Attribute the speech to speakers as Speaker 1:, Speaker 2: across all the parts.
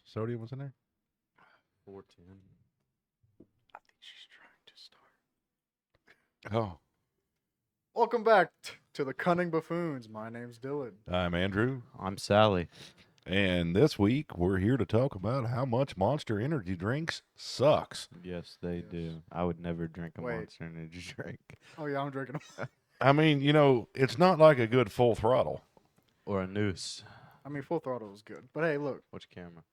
Speaker 1: sodium was in there?
Speaker 2: 410.
Speaker 3: I think she's trying to start.
Speaker 1: Oh,
Speaker 3: Welcome back to the Cunning Buffoons. My name's Dylan.
Speaker 1: I'm Andrew.
Speaker 2: I'm Sally.
Speaker 1: And this week, we're here to talk about how much Monster Energy drinks sucks.
Speaker 2: Yes, they
Speaker 3: Yes.
Speaker 2: do. I would never drink a
Speaker 3: Wait.
Speaker 2: Monster Energy drink.
Speaker 3: Oh yeah, I'm drinking them.
Speaker 1: I mean, it's not like a good full throttle.
Speaker 2: Or a noose.
Speaker 3: I mean, Full Throttle is good, but hey, look,
Speaker 2: Which camera?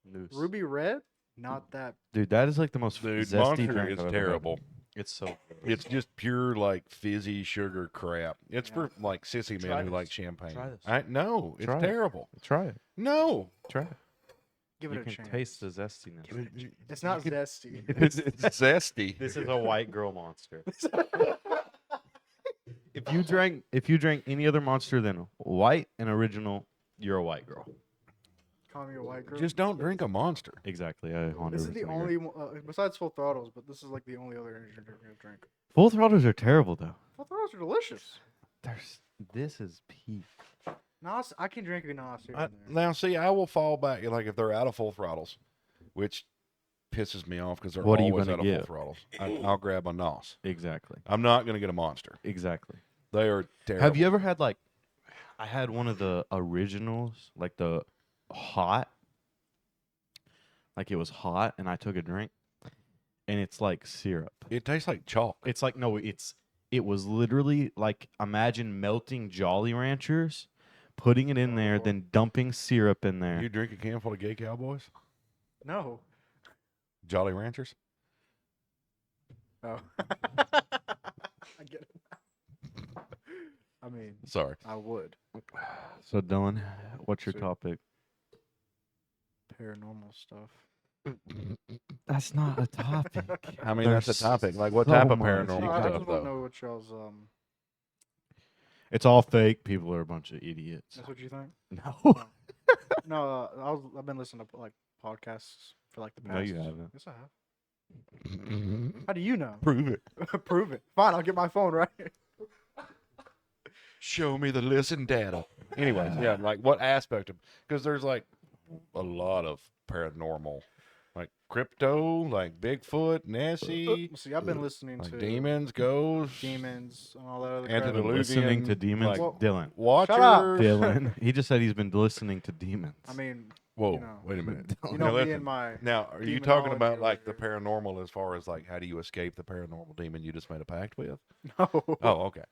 Speaker 2: Noose.
Speaker 3: Ruby Red, not that.
Speaker 2: Dude, that is like the most
Speaker 1: Dude,
Speaker 2: zesty
Speaker 1: Monster
Speaker 2: drink
Speaker 1: is
Speaker 2: I've ever
Speaker 1: terrible.
Speaker 2: had. It's so good.
Speaker 1: It's just pure, like, fizzy sugar crap. It's
Speaker 3: Yeah.
Speaker 1: for, like, sissy
Speaker 2: Try
Speaker 1: men who
Speaker 2: this.
Speaker 1: like champagne.
Speaker 2: Try this.
Speaker 1: No, it's
Speaker 2: Try it.
Speaker 1: terrible.
Speaker 2: Try it.
Speaker 1: No.
Speaker 2: Try it.
Speaker 3: Give it
Speaker 2: You
Speaker 3: a
Speaker 2: can
Speaker 3: chance.
Speaker 2: taste the zestiness.
Speaker 3: It's not zesty.
Speaker 1: It's zesty.
Speaker 2: This is a white girl monster. If you drank any other monster than white and original, you're a white girl.
Speaker 3: Call me a white girl.
Speaker 1: Just don't drink a Monster.
Speaker 2: Exactly. I 100%
Speaker 3: This is the
Speaker 2: agree.
Speaker 3: only one, besides Full Throttles, but this is like the only other energy drink I drink.
Speaker 2: Full throttles are terrible though.
Speaker 3: Full Throttles are delicious.
Speaker 2: This is peak.
Speaker 3: Nos, I can drink a Nos here and there.
Speaker 1: Now, see, I will fall back, like, if they're out of full throttles, which pisses me off because they're
Speaker 2: What are you
Speaker 1: always
Speaker 2: gonna
Speaker 1: out of
Speaker 2: get?
Speaker 1: full throttles. I'll grab a NOS.
Speaker 2: Exactly.
Speaker 1: I'm not going to get a Monster.
Speaker 2: Exactly.
Speaker 1: They are terrible.
Speaker 2: Have you ever had like? I had one of the originals, like the hot. Like it was hot, and I took a drink, and it's like syrup.
Speaker 1: It tastes like chalk.
Speaker 2: It's like no, it was literally like imagine melting Jolly Ranchers, putting it in there,
Speaker 3: Oh.
Speaker 2: then dumping syrup in there.
Speaker 1: You drink a can full of gay cowboys?
Speaker 3: No.
Speaker 1: Jolly Ranchers?
Speaker 3: Oh. I get it. I mean,
Speaker 1: Sorry.
Speaker 3: I would.
Speaker 2: So Dylan, what's your
Speaker 3: Sweet.
Speaker 2: topic?
Speaker 3: Paranormal stuff.
Speaker 2: That's not a topic.
Speaker 1: I mean,
Speaker 2: There's
Speaker 1: that's a topic. Like, what
Speaker 2: so
Speaker 1: type of
Speaker 2: much.
Speaker 1: paranormal
Speaker 3: I
Speaker 1: stuff,
Speaker 3: just want
Speaker 1: though?
Speaker 3: to know what y'all's
Speaker 2: It's all fake. People are a bunch of idiots.
Speaker 3: That's what you think?
Speaker 2: No.
Speaker 3: No, I've been listening to like podcasts for like the past.
Speaker 2: No, you haven't.
Speaker 3: Yes, I have. How do you know?
Speaker 1: Prove it.
Speaker 3: Prove it. Fine, I'll get my phone right.
Speaker 1: Show me the listen data. Anyways, yeah, like, what aspect of... Because there's, like, a lot of paranormal. Like, crypto, like, Bigfoot, Nessie,
Speaker 3: See, I've been listening
Speaker 1: like,
Speaker 3: to
Speaker 1: demons, ghosts,
Speaker 3: demons and all that other
Speaker 1: Antediluvian,
Speaker 3: crap.
Speaker 2: Listening to demons.
Speaker 1: like,
Speaker 3: Well,
Speaker 2: Dylan.
Speaker 1: Watchers.
Speaker 3: Shut up.
Speaker 2: Dylan. He just said he's been listening to demons.
Speaker 3: I mean,
Speaker 1: Whoa,
Speaker 3: you know,
Speaker 1: wait a minute.
Speaker 3: you
Speaker 1: Now,
Speaker 3: know me
Speaker 1: listen.
Speaker 3: and my.
Speaker 1: Now, are you talking
Speaker 3: demonology
Speaker 1: about,
Speaker 3: over
Speaker 1: like, the
Speaker 3: here.
Speaker 1: paranormal as far as, like, how do you escape the paranormal demon you just made a pact with?
Speaker 3: No.
Speaker 1: Oh, okay.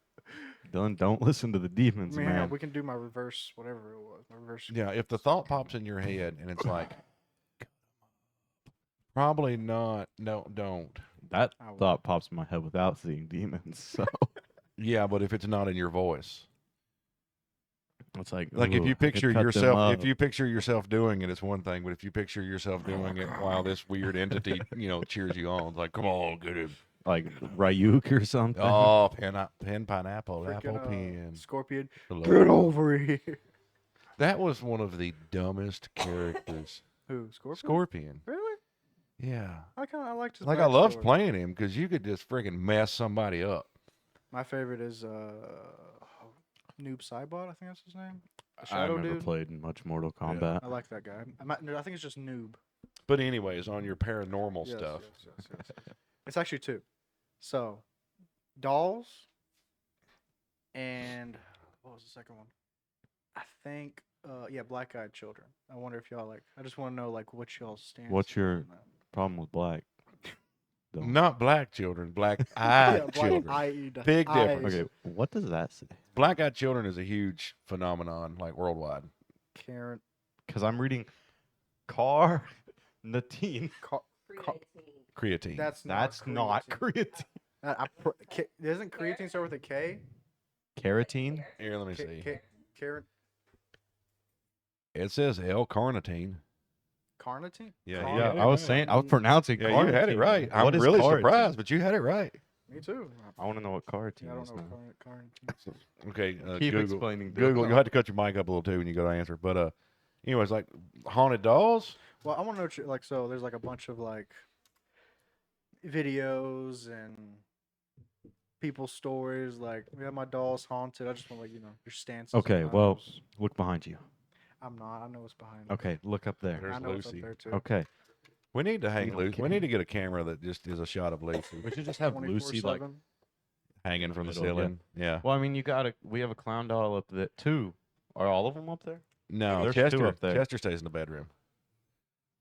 Speaker 2: Dylan, don't listen to the demons,
Speaker 3: I mean, hang on,
Speaker 2: man.
Speaker 3: we can do my reverse, whatever it was. My reverse.
Speaker 1: Yeah, if the thought pops in your head and it's like, probably not, no, don't.
Speaker 2: That
Speaker 3: I will.
Speaker 2: thought pops in my head without seeing demons. So
Speaker 1: Yeah, but if it's not in your voice.
Speaker 2: it's like,
Speaker 1: Like, if
Speaker 2: ooh,
Speaker 1: you
Speaker 2: I could
Speaker 1: picture
Speaker 2: cut them
Speaker 1: yourself,
Speaker 2: up.
Speaker 1: if you picture yourself doing it, it's one thing. But if you picture yourself doing it while this weird entity, cheers you on, it's like, come on, get him.
Speaker 2: like Ryuk or something.
Speaker 1: Oh, pen, pineapple,
Speaker 3: Freaking,
Speaker 1: apple, pen.
Speaker 3: Scorpion.
Speaker 1: Hello.
Speaker 3: Get over here.
Speaker 1: That was one of the dumbest characters.
Speaker 3: Who? Scorpion?
Speaker 1: Scorpion.
Speaker 3: Really?
Speaker 1: Yeah.
Speaker 3: I liked his
Speaker 1: Like, I loved
Speaker 3: backstory.
Speaker 1: playing him because you could just freaking mess somebody up.
Speaker 3: My favorite is Noob Saibot, I think that's his name. The
Speaker 2: I've
Speaker 3: Shadow
Speaker 2: never
Speaker 3: dude.
Speaker 2: played much Mortal Kombat.
Speaker 3: I like that guy. I think it's just Noob.
Speaker 1: But anyways, on your paranormal
Speaker 3: Yes,
Speaker 1: stuff.
Speaker 3: yes. It's actually two. So, dolls and what was the second one? I think Black-Eyed Children. I wonder if y'all like. I just want to know like what y'all stand.
Speaker 2: What's your- Problem with black. Dylan.
Speaker 1: Not black children, black-eyed
Speaker 3: yeah,
Speaker 1: children.
Speaker 3: Black-eyed
Speaker 1: Big
Speaker 3: eyes.
Speaker 1: difference.
Speaker 2: Okay, what does that say?
Speaker 1: Black-eyed children is a huge phenomenon, like, worldwide.
Speaker 3: Karen.
Speaker 2: Because I'm reading carnitine.
Speaker 1: Creatine.
Speaker 3: That's
Speaker 2: That's not creatine.
Speaker 3: Doesn't creatine start with a K?
Speaker 2: Carotene?
Speaker 1: Here, let me see.
Speaker 3: Karen.
Speaker 1: It says L-carnitine.
Speaker 3: Carnitine?
Speaker 1: Yeah,
Speaker 3: Carnitine.
Speaker 2: Yeah, I was saying, I was pronouncing
Speaker 1: Yeah,
Speaker 2: carotene.
Speaker 1: you had it right. I'm
Speaker 2: What is
Speaker 1: really
Speaker 2: carotene?
Speaker 1: surprised, but you had it right.
Speaker 3: Me too.
Speaker 2: I want to know what carotene
Speaker 3: Yeah, I don't
Speaker 2: is
Speaker 3: know
Speaker 2: now.
Speaker 3: what carnitine.
Speaker 1: Okay,
Speaker 2: Keep
Speaker 1: Google.
Speaker 2: explaining. Dylan.
Speaker 1: Google. You'll have to cut your mic up a little too when you go to answer. But anyways, like, haunted dolls.
Speaker 3: Well, I want to know what like so. There's like a bunch of like videos and people's stories. Like, we have my dolls haunted. I just want to your stance.
Speaker 2: Okay, well, look behind you.
Speaker 3: I'm not. I know what's behind it.
Speaker 2: Okay, look up there.
Speaker 1: There's
Speaker 3: I know what's up
Speaker 1: Lucy.
Speaker 3: there too.
Speaker 2: Okay,
Speaker 1: We need to hang
Speaker 2: don't
Speaker 1: Lucy. We
Speaker 2: care.
Speaker 1: need to get a camera that just is a shot of Lucy
Speaker 2: we should just have Lucy like.
Speaker 3: 24/7.
Speaker 1: hanging from the
Speaker 2: middle, yeah.
Speaker 1: ceiling. Yeah.
Speaker 2: Well, I mean, we have a clown doll up there too. Are all of them up there?
Speaker 1: No,
Speaker 2: There's two
Speaker 1: Chester.
Speaker 2: up there.
Speaker 1: Chester stays in the bedroom.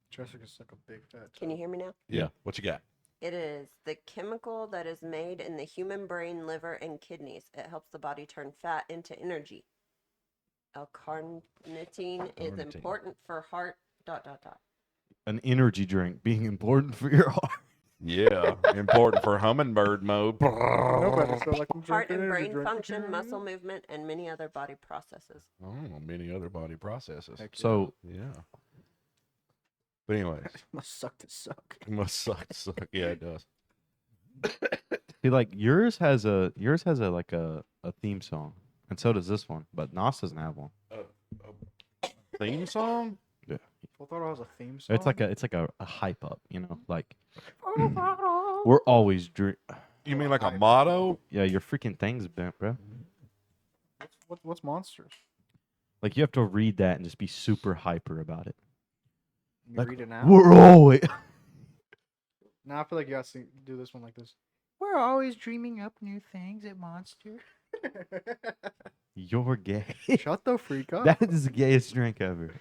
Speaker 3: Jessica's like a big fat.
Speaker 4: Can you
Speaker 3: tub.
Speaker 4: hear me now?
Speaker 2: Yeah.
Speaker 1: What you got?
Speaker 4: It is the chemical that is made in the human brain, liver, and kidneys. It helps the body turn fat into energy. L-carnitine is
Speaker 1: Carnitine.
Speaker 4: important for heart. ...
Speaker 2: An energy drink being important for your heart.
Speaker 1: Yeah, important for hummingbird mode.
Speaker 3: Nobody felt like I'm
Speaker 4: Heart
Speaker 3: drinking
Speaker 4: and
Speaker 3: energy
Speaker 4: brain
Speaker 3: drink.
Speaker 4: function, muscle movement, and many other body processes.
Speaker 1: Oh, many other body processes.
Speaker 3: Heck yeah.
Speaker 2: So
Speaker 1: Yeah. But anyways,
Speaker 3: must suck to suck.
Speaker 1: it must suck. Suck. Yeah, it does.
Speaker 2: see, like yours has a like a theme song, and so does this one, but Nas doesn't have one.
Speaker 1: Theme song?
Speaker 2: Yeah.
Speaker 3: I thought it was a theme song.
Speaker 2: It's like a hype up, you know, like we're always
Speaker 1: You mean like a motto?
Speaker 2: yeah, your freaking thing's bent, bro.
Speaker 3: What's monsters?
Speaker 2: Like you have to read that and just be super hyper about it.
Speaker 3: You
Speaker 2: Like,
Speaker 3: read it now.
Speaker 2: we're always
Speaker 3: Now I feel like you gotta do this one like this. We're always dreaming up new things at Monster.
Speaker 2: you're gay.
Speaker 3: Shut the freak up.
Speaker 2: That is the gayest drink ever.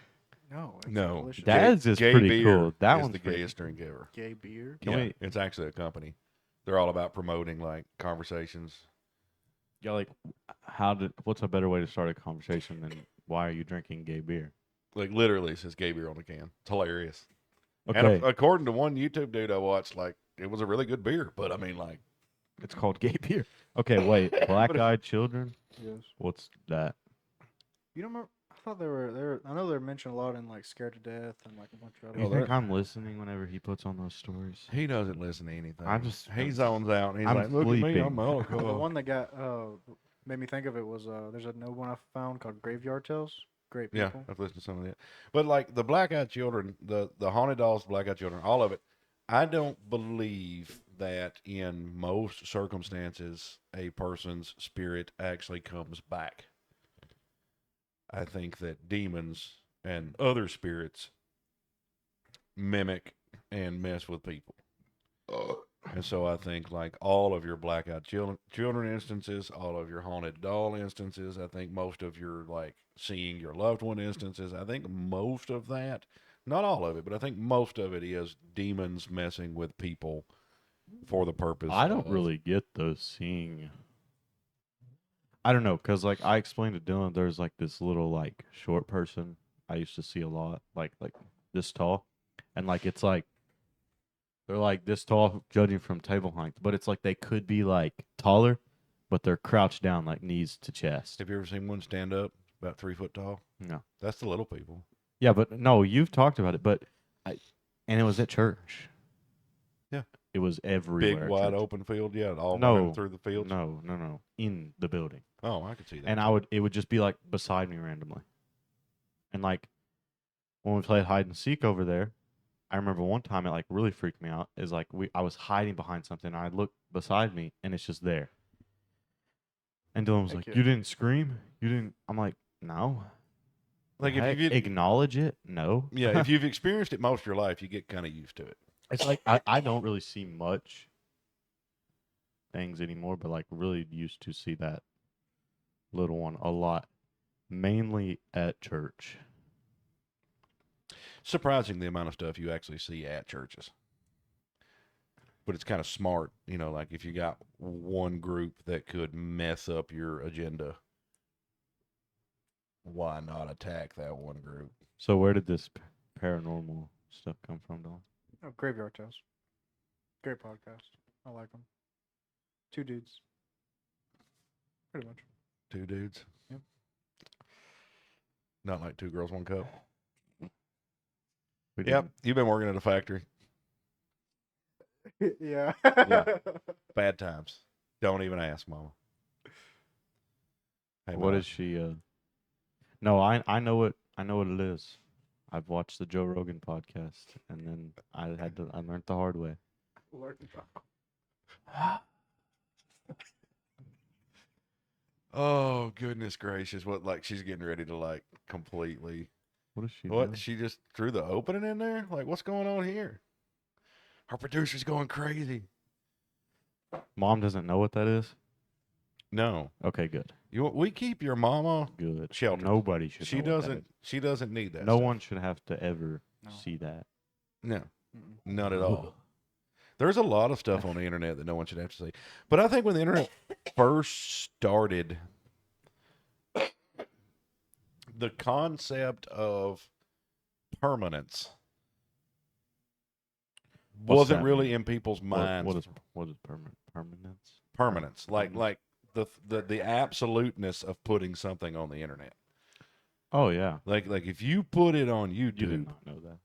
Speaker 3: No. It's
Speaker 1: No.
Speaker 3: delicious.
Speaker 2: That is just
Speaker 1: Gay
Speaker 2: pretty
Speaker 1: beer
Speaker 2: cool. That
Speaker 1: is
Speaker 2: one's
Speaker 1: the
Speaker 2: pretty-
Speaker 1: gayest drink ever.
Speaker 3: Gay beer.
Speaker 2: Can
Speaker 1: yeah,
Speaker 2: we-
Speaker 1: it's actually a company. They're all about promoting like conversations.
Speaker 2: Yeah, like what's a better way to start a conversation than why are you drinking gay beer?
Speaker 1: Like literally it says gay beer on the can. It's hilarious.
Speaker 2: Okay,
Speaker 1: And according to one YouTube dude I watched, like it was a really good beer. But I mean, like
Speaker 2: it's called gay beer. Okay, wait, black-eyed children.
Speaker 3: Yes.
Speaker 2: What's that?
Speaker 3: You don't remember? I thought they were. I know they're mentioned a lot in like Scared to Death and like a bunch of other.
Speaker 2: You
Speaker 1: Well,
Speaker 2: think I'm listening whenever he puts on those stories?
Speaker 1: he doesn't listen to anything. He
Speaker 2: I'm
Speaker 1: zones out and he's
Speaker 2: I'm
Speaker 1: like, look at me,
Speaker 2: sleeping.
Speaker 1: I'm
Speaker 3: the
Speaker 1: alcohol.
Speaker 3: one that got made me think of it was there's a new one I found called Graveyard Tales. Great
Speaker 1: Yeah,
Speaker 3: people.
Speaker 1: I've listened to some of that. But like the Black-Eyed Children, the Haunted Dolls, Black-Eyed Children, all of it, I don't believe that in most circumstances a person's spirit actually comes back. I think that demons and other spirits mimic and mess with people. And so I think like all of your Black-Eyed children instances, all of your Haunted Doll instances, I think most of your like seeing your loved one instances, I think most of that, not all of it, but I think most of it is demons messing with people for the purpose.
Speaker 2: I don't
Speaker 1: of-
Speaker 2: really get those seeing. I don't know, cause like I explained to Dylan, there's like this little like short person I used to see a lot, like this tall, and like it's like they're like this tall, judging from table height, but it's like they could be like taller, but they're crouched down like knees to chest.
Speaker 1: Have you ever seen one stand up about 3 foot tall?
Speaker 2: No.
Speaker 1: That's the little people.
Speaker 2: Yeah, but no, you've talked about it, but and it was at church.
Speaker 1: Yeah.
Speaker 2: It was everywhere.
Speaker 1: Big
Speaker 2: at
Speaker 1: wide
Speaker 2: church.
Speaker 1: open field, yeah, all
Speaker 2: No.
Speaker 1: running through the fields.
Speaker 2: No, in the building.
Speaker 1: Oh, I could see that.
Speaker 2: And it would just be like beside me randomly. And like when we played hide and seek over there, I remember one time it like really freaked me out. Is like I was hiding behind something. And I looked beside me and it's just there. And Dylan was
Speaker 3: Heck
Speaker 2: like,
Speaker 3: yeah.
Speaker 2: "You didn't scream? You didn't?" I'm like, "No."
Speaker 1: Like if
Speaker 2: Heck,
Speaker 1: you get,
Speaker 2: acknowledge it, no.
Speaker 1: yeah, if you've experienced it most of your life, you get kind of used to it.
Speaker 2: It's like I don't really see much things anymore, but like really used to see that little one a lot, mainly at church.
Speaker 1: Surprising the amount of stuff you actually see at churches. But it's kind of smart, you know, like if you got one group that could mess up your agenda, why not attack that one group?
Speaker 2: So where did this paranormal stuff come from, Don?
Speaker 3: Oh, Graveyard Tales. Great podcast. I like them. Two dudes. Pretty much.
Speaker 1: 2 dudes.
Speaker 3: Yep.
Speaker 1: Not like 2 girls, 1 cup.
Speaker 2: We
Speaker 1: Yep,
Speaker 2: didn't-
Speaker 1: you've been working at a factory.
Speaker 3: Yeah.
Speaker 1: Bad times. Don't even ask, Mama. Hey,
Speaker 2: What
Speaker 1: Mama.
Speaker 2: is she? No, I know it. I know what it is. I've watched the Joe Rogan podcast, and then I learned the hard way.
Speaker 1: Oh goodness gracious! What like she's getting ready to like completely
Speaker 2: What is she
Speaker 1: What?
Speaker 2: doing?
Speaker 1: She just threw the opening in there? Like, what's going on here? Our producer's going crazy.
Speaker 2: Mom doesn't know what that is?
Speaker 1: No.
Speaker 2: Okay, good.
Speaker 1: We keep your mama
Speaker 2: Good.
Speaker 1: sheltered.
Speaker 2: Nobody should
Speaker 1: She
Speaker 2: know what that
Speaker 1: doesn't.
Speaker 2: is.
Speaker 1: She doesn't need that.
Speaker 2: No
Speaker 1: stuff.
Speaker 2: one should have to ever
Speaker 3: No.
Speaker 2: see that.
Speaker 1: No,
Speaker 3: Mm-mm.
Speaker 1: not at all. There's a lot of stuff on the internet that no one should have to see. But I think when the internet first started, the concept of permanence
Speaker 2: What's
Speaker 1: wasn't
Speaker 2: that
Speaker 1: really
Speaker 2: mean?
Speaker 1: in people's minds.
Speaker 2: What is permanence?
Speaker 1: Permanence, like
Speaker 2: Permanence.
Speaker 1: the absoluteness of putting something on the internet.
Speaker 2: Oh yeah.
Speaker 1: Like if you put it on
Speaker 2: You did
Speaker 1: YouTube,
Speaker 2: not know that.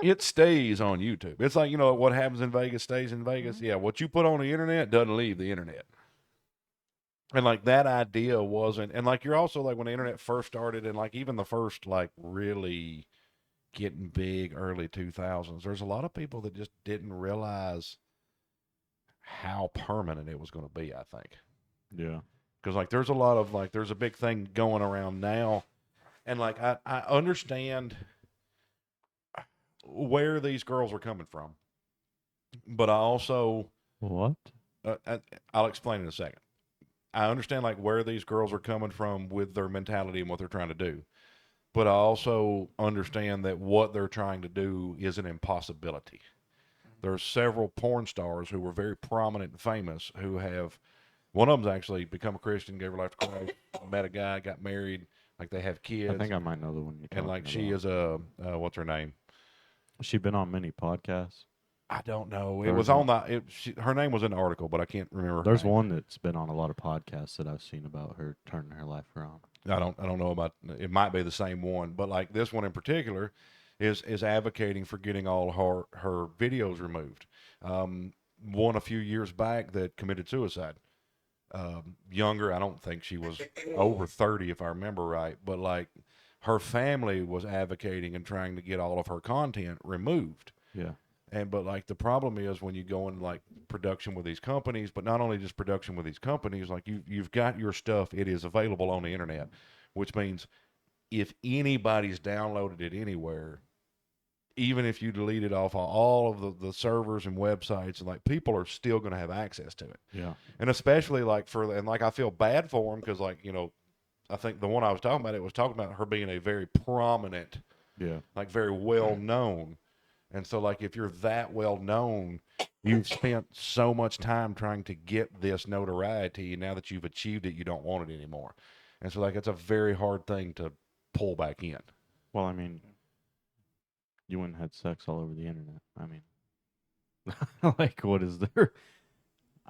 Speaker 1: it stays on YouTube. It's like, what happens in Vegas stays in Vegas. Yeah, what you put on the internet doesn't leave the internet. And like that idea wasn't, and like you're also like when the internet first started, and like even the first like really getting big early 2000s, there's a lot of people that just didn't realize how permanent it was going to be, I think.
Speaker 2: Yeah.
Speaker 1: Because like there's a lot of like there's a big thing going around now, and like I understand where these girls are coming from, but I also
Speaker 2: What?
Speaker 1: I'll explain in a second. I understand like where these girls are coming from with their mentality and what they're trying to do, but I also understand that what they're trying to do is an impossibility. There are several porn stars who were very prominent and famous who have. One of them's actually become a Christian, gave her life to Christ, met a guy, got married, like they have kids.
Speaker 2: I think I might know the one you're talking
Speaker 1: and like she
Speaker 2: about.
Speaker 1: is what's her name?
Speaker 2: She been on many podcasts.
Speaker 1: I don't know. It
Speaker 2: There's
Speaker 1: was on the. Her name was in the article, but I can't remember. Her
Speaker 2: There's
Speaker 1: name.
Speaker 2: one that's been on a lot of podcasts that I've seen about her turning her life around.
Speaker 1: I don't know about. It might be the same one, but like this one in particular, is advocating for getting all her videos removed. One a few years back that committed suicide. Younger, I don't think she was over 30 if I remember right, but like her family was advocating and trying to get all of her content removed.
Speaker 2: Yeah.
Speaker 1: But like the problem is when you go into like production with these companies, but not only just production with these companies, like you've got your stuff, it is available on the internet, which means if anybody's downloaded it anywhere, even if you delete it off all of the servers and websites, and like people are still going to have access to it.
Speaker 2: Yeah.
Speaker 1: And especially like I feel bad for them because like, I think the one I was talking about, it was talking about her being a very prominent,
Speaker 2: Yeah.
Speaker 1: like very well known. And so like if you're that well known, you've spent so much time trying to get this notoriety, and now that you've achieved it, you don't want it anymore. And so like it's a very hard thing to pull back in.
Speaker 2: Well, I mean, you went and had sex all over the internet. I mean, like, what is there?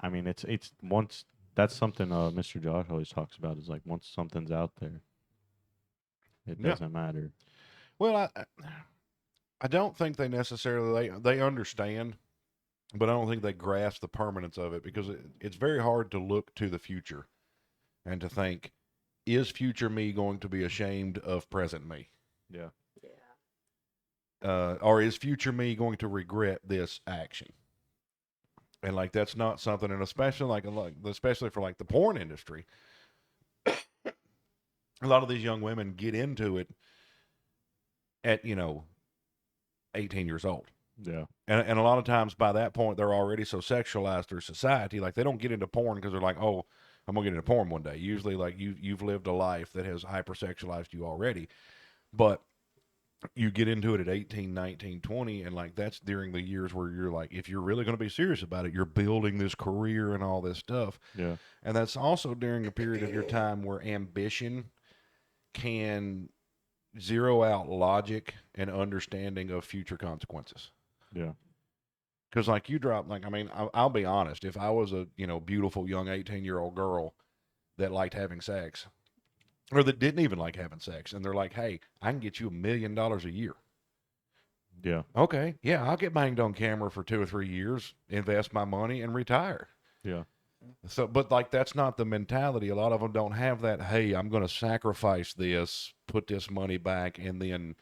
Speaker 2: I mean, it's once that's something Mr. Josh always talks about is like once something's out there, it
Speaker 1: Yeah.
Speaker 2: doesn't matter.
Speaker 1: Well, I don't think they necessarily they understand, but I don't think they grasp the permanence of it because it's very hard to look to the future and to think, is future me going to be ashamed of present me?
Speaker 2: Yeah.
Speaker 4: Yeah.
Speaker 1: Or is future me going to regret this action? And like that's not something, and especially especially for like the porn industry, a lot of these young women get into it at 18 years old.
Speaker 2: Yeah.
Speaker 1: And a lot of times by that point, they're already so sexualized through society. Like they don't get into porn because they're like, oh, I'm going to get into porn one day. Usually like you've lived a life that has hypersexualized you already. But you get into it at 18, 19, 20, and like that's during the years where you're like, if you're really going to be serious about it, you're building this career and all this stuff.
Speaker 2: Yeah.
Speaker 1: And that's also during a period of your time where ambition can zero out logic and understanding of future consequences.
Speaker 2: Yeah.
Speaker 1: Because like you drop, like, I mean, I'll be honest. If I was a, beautiful young 18-year-old girl that liked having sex, or that didn't even like having sex, and they're like, hey, I can get you $1 million a year.
Speaker 2: Yeah.
Speaker 1: Okay, yeah, I'll get banged on camera for 2 or 3 years, invest my money, and retire.
Speaker 2: Yeah.
Speaker 1: So, but like that's not the mentality. A lot of them don't have that. Hey, I'm going to sacrifice this, put this money back, and then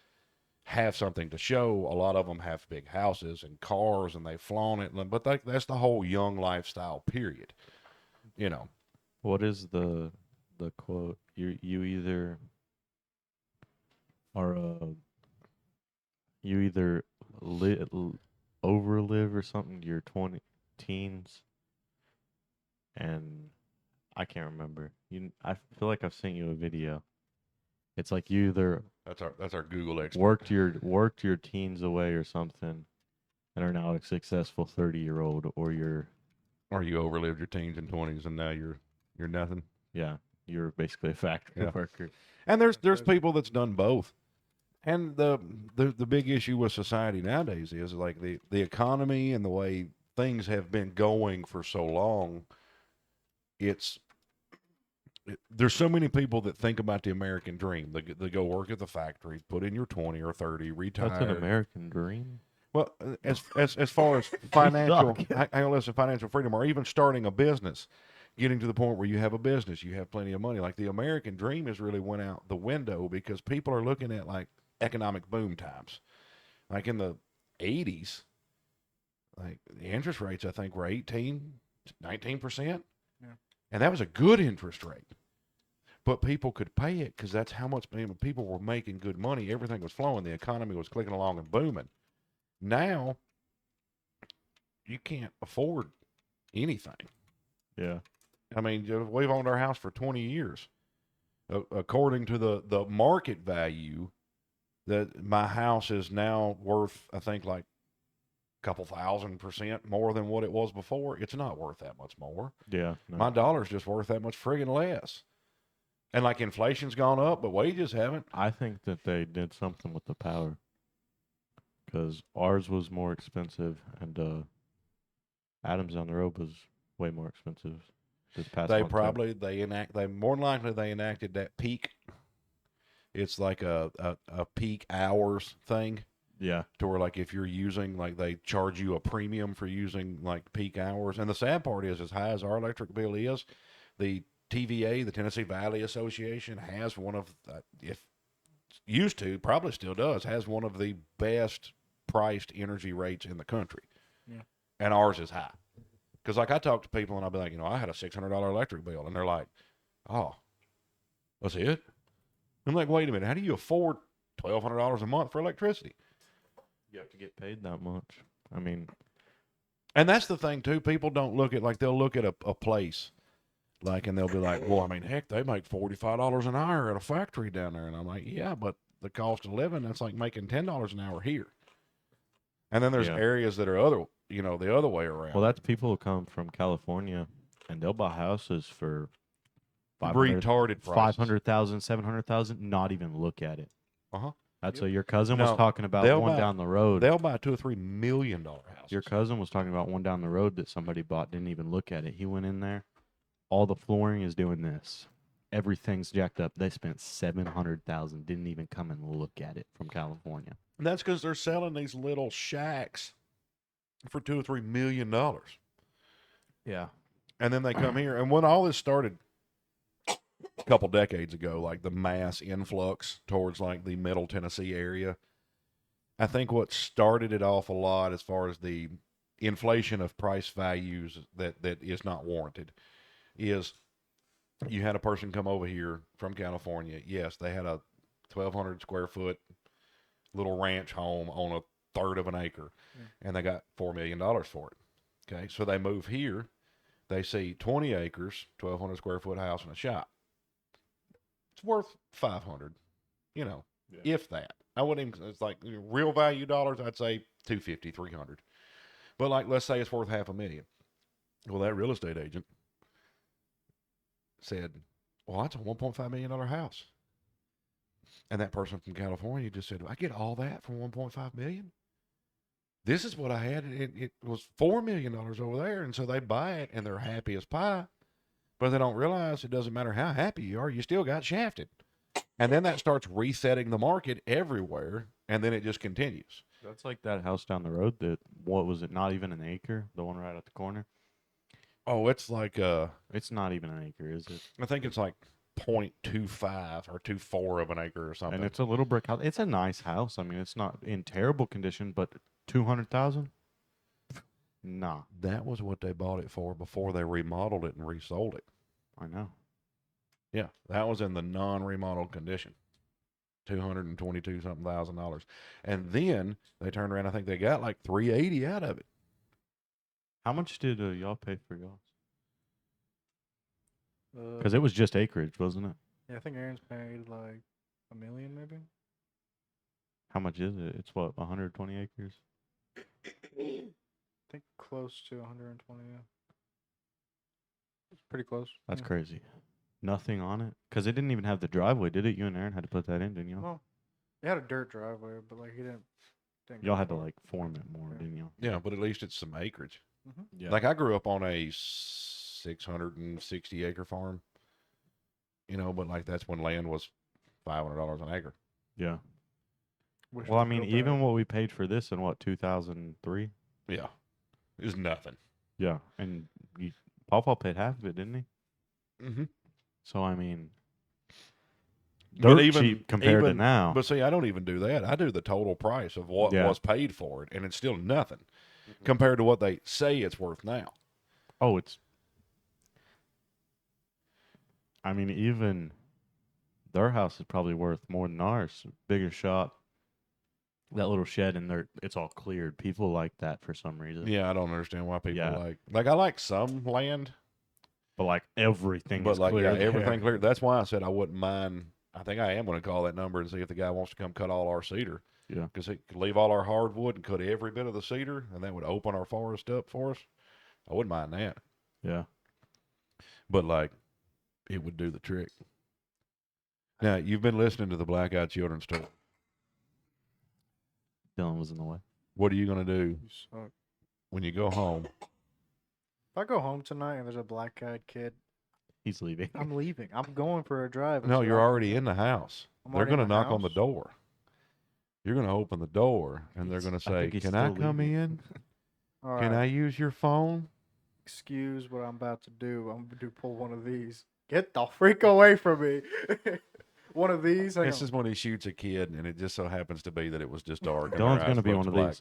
Speaker 1: have something to show. A lot of them have big houses and cars, and they flaunt it. But that's the whole young lifestyle period.
Speaker 2: What is the quote? You either Or you either overlive or something your teens, and I can't remember. I feel like I've sent you a video. It's like you either
Speaker 1: That's our Google expert.
Speaker 2: worked your teens away or something, and are now a successful 30-year-old, or
Speaker 1: Or you overlived your teens and 20s, and now you're nothing.
Speaker 2: you're basically a factory
Speaker 1: Yeah.
Speaker 2: worker.
Speaker 1: And there's
Speaker 3: crazy.
Speaker 1: people that's done both. And the big issue with society nowadays is like the economy and the way things have been going for so long. There's so many people that think about the American dream. They go work at the factory, put in your 20 or 30, retire.
Speaker 2: That's an American dream.
Speaker 1: Well, as far as financial,
Speaker 2: suck.
Speaker 1: hang on, listen, financial freedom, or even starting a business, getting to the point where you have a business, you have plenty of money. Like the American dream has really went out the window because people are looking at like economic boom times, like in the '80s. Like the interest rates, I think, were 18, 19%,
Speaker 3: Yeah.
Speaker 1: and that was a good interest rate. But people could pay it because that's how much people were making good money. Everything was flowing. The economy was clicking along and booming. Now, you can't afford anything.
Speaker 2: Yeah.
Speaker 1: I mean, we've owned our house for 20 years. According to the market value, that my house is now worth, I think, like a couple 1,000% more than what it was before. It's not worth that much more.
Speaker 2: Yeah. No.
Speaker 1: My dollar's just worth that much friggin' less. And like inflation's gone up, but wages haven't.
Speaker 2: I think that they did something with the power, because ours was more expensive, and Adams down the road was way more expensive this past
Speaker 1: They
Speaker 2: month, too.
Speaker 1: probably they more than likely they enacted that peak. It's like a peak hours thing.
Speaker 2: Yeah.
Speaker 1: To where like if you're using, like they charge you a premium for using like peak hours. And the sad part is, as high as our electric bill is, the TVA, the Tennessee Valley Association, has one of if used to, probably still does, has one of the best priced energy rates in the country.
Speaker 3: Yeah.
Speaker 1: And ours is high. Because like I talk to people and I'll be like, I had a $600 electric bill, and they're like, oh, that's it? I'm like, wait a minute, how do you afford $1,200 a month for electricity?
Speaker 2: You have to get paid that much. I mean,
Speaker 1: And that's the thing too. People don't look at, like, they'll look at a place, like, and they'll be like, well, I mean, heck, they make $45 an hour at a factory down there. And I'm like, yeah, but the cost of living, that's like making $10 an hour here. And then there's
Speaker 2: Yeah.
Speaker 1: areas that are the other way around.
Speaker 2: well, that's people who come from California, and they'll buy houses for 500,
Speaker 1: retarded prices.
Speaker 2: 500,000, 700,000, not even look at it.
Speaker 1: Uh-huh.
Speaker 2: That's
Speaker 3: Yep.
Speaker 2: what your cousin
Speaker 1: No,
Speaker 2: was talking about,
Speaker 1: they'll
Speaker 2: one
Speaker 1: buy-
Speaker 2: down the road.
Speaker 1: They'll buy $2 or $3 million houses.
Speaker 2: Your cousin was talking about one down the road that somebody bought, didn't even look at it. He went in there. All the flooring is doing this. Everything's jacked up. They spent $700,000, didn't even come and look at it, from California.
Speaker 1: And that's because they're selling these little shacks for $2 or $3 million.
Speaker 2: Yeah.
Speaker 1: And then they come here. And when all this started a couple decades ago, like the mass influx towards like the middle Tennessee area, I think what started it off a lot as far as the inflation of price values that is not warranted is you had a person come over here from California. Yes, they had a 1,200 square foot little ranch home on a third of an acre, and they got $4 million for it. Okay, so they move here. They see 20 acres, 1,200 square foot house and a shop. It's worth 500, if that. I wouldn't even, it's like real value dollars, I'd say 250, 300. But like, let's say it's worth $500,000. Well, that real estate agent said, well, that's a $1.5 million house. And that person from California just said, I get all that for $1.5 million? This is what I had. It was $4 million over there. And so they buy it and they're happy as pie. But they don't realize it doesn't matter how happy you are, you still got shafted. And then that starts resetting the market everywhere. And then it just continues.
Speaker 2: That's like that house down the road that, what was it, not even an acre? The one right at the corner?
Speaker 1: Oh, it's like,
Speaker 2: It's not even an acre, is it?
Speaker 1: I think it's like 0.25 or 2.4 of an acre or something.
Speaker 2: And it's a little brick house. It's a nice house. I mean, it's not in terrible condition, but 200,000? Nah,
Speaker 1: That was what they bought it for before they remodeled it and resold it.
Speaker 2: I know.
Speaker 1: Yeah, that was in the non-remodeled condition. $222 something thousand dollars, and then they turned around. I think they got like 380 out of it.
Speaker 2: How much did y'all pay for y'all?
Speaker 3: Uh,
Speaker 2: Because it was just acreage, wasn't it?
Speaker 3: yeah, I think Aaron's paid like $1 million, maybe.
Speaker 2: How much is it? It's what, 120 acres?
Speaker 3: I think close to 120. Yeah. It's pretty close.
Speaker 2: That's
Speaker 3: yeah.
Speaker 2: crazy. Nothing on it? Because it didn't even have the driveway, did it? You and Aaron had to put that in, didn't you?
Speaker 3: Well, it had a dirt driveway, but like he didn't go
Speaker 2: Y'all had to
Speaker 3: far.
Speaker 2: like form it more,
Speaker 3: Yeah.
Speaker 2: didn't you?
Speaker 1: Yeah, but at least it's some acreage.
Speaker 2: Yeah.
Speaker 1: Like I grew up on a 660 acre farm, but like that's when land was $500 an acre.
Speaker 2: Yeah.
Speaker 3: Wish
Speaker 2: Well, I
Speaker 3: we
Speaker 2: mean,
Speaker 3: built
Speaker 2: even
Speaker 3: that.
Speaker 2: what we paid for this in what, 2003?
Speaker 1: Yeah, it was nothing.
Speaker 2: Yeah. And Pawpaw paid half of it, didn't he?
Speaker 1: Mm-hmm.
Speaker 2: So, I mean,
Speaker 1: But
Speaker 2: dirt cheap compared to now.
Speaker 1: But see, I don't even do that. I do the total price of what
Speaker 2: Yeah.
Speaker 1: was paid for it, and it's still nothing compared to what they say it's worth now.
Speaker 2: Oh, I mean, even their house is probably worth more than ours. Bigger shop. That little shed in there, it's all cleared. People like that for some reason.
Speaker 1: Yeah, I don't understand why people
Speaker 2: Yeah.
Speaker 1: like I like some land,
Speaker 2: But like everything
Speaker 1: but
Speaker 2: is
Speaker 1: like
Speaker 2: cleared.
Speaker 1: everything cleared. That's why I said I wouldn't mind. I think I am going to call that number and see if the guy wants to come cut all our cedar.
Speaker 2: Yeah.
Speaker 1: Because he could leave all our hardwood and cut every bit of the cedar, and that would open our forest up for us. I wouldn't mind that.
Speaker 2: Yeah.
Speaker 1: But like, it would do the trick. Now you've been listening to the Black Eyed Children story.
Speaker 2: Dylan was in the way.
Speaker 1: What are you going to do
Speaker 3: You suck.
Speaker 1: when you go home?
Speaker 3: If I go home tonight and there's a black-eyed kid,
Speaker 2: He's leaving.
Speaker 3: I'm leaving. I'm going for a drive.
Speaker 1: No,
Speaker 3: until
Speaker 1: you're
Speaker 3: I-
Speaker 1: already in the house.
Speaker 3: I'm
Speaker 1: They're
Speaker 3: already in
Speaker 1: going to
Speaker 3: the
Speaker 1: knock on the
Speaker 3: house?
Speaker 1: door. You're going to open the door, and they're going to
Speaker 2: I
Speaker 1: say,
Speaker 2: think he's
Speaker 1: "Can I
Speaker 2: still
Speaker 1: come
Speaker 2: leaving."
Speaker 1: in?
Speaker 3: All
Speaker 1: Can
Speaker 3: right.
Speaker 1: I use your phone?"
Speaker 3: Excuse what I'm about to do. I'm going to pull one of these. Get the freak away from me. One of these. Hang
Speaker 1: This
Speaker 3: on.
Speaker 1: is when he shoots a kid, and it just so happens to be that it was just dark. and
Speaker 2: Dylan's
Speaker 1: their
Speaker 2: gonna
Speaker 1: eyes
Speaker 2: be
Speaker 1: looks
Speaker 2: one of
Speaker 1: black.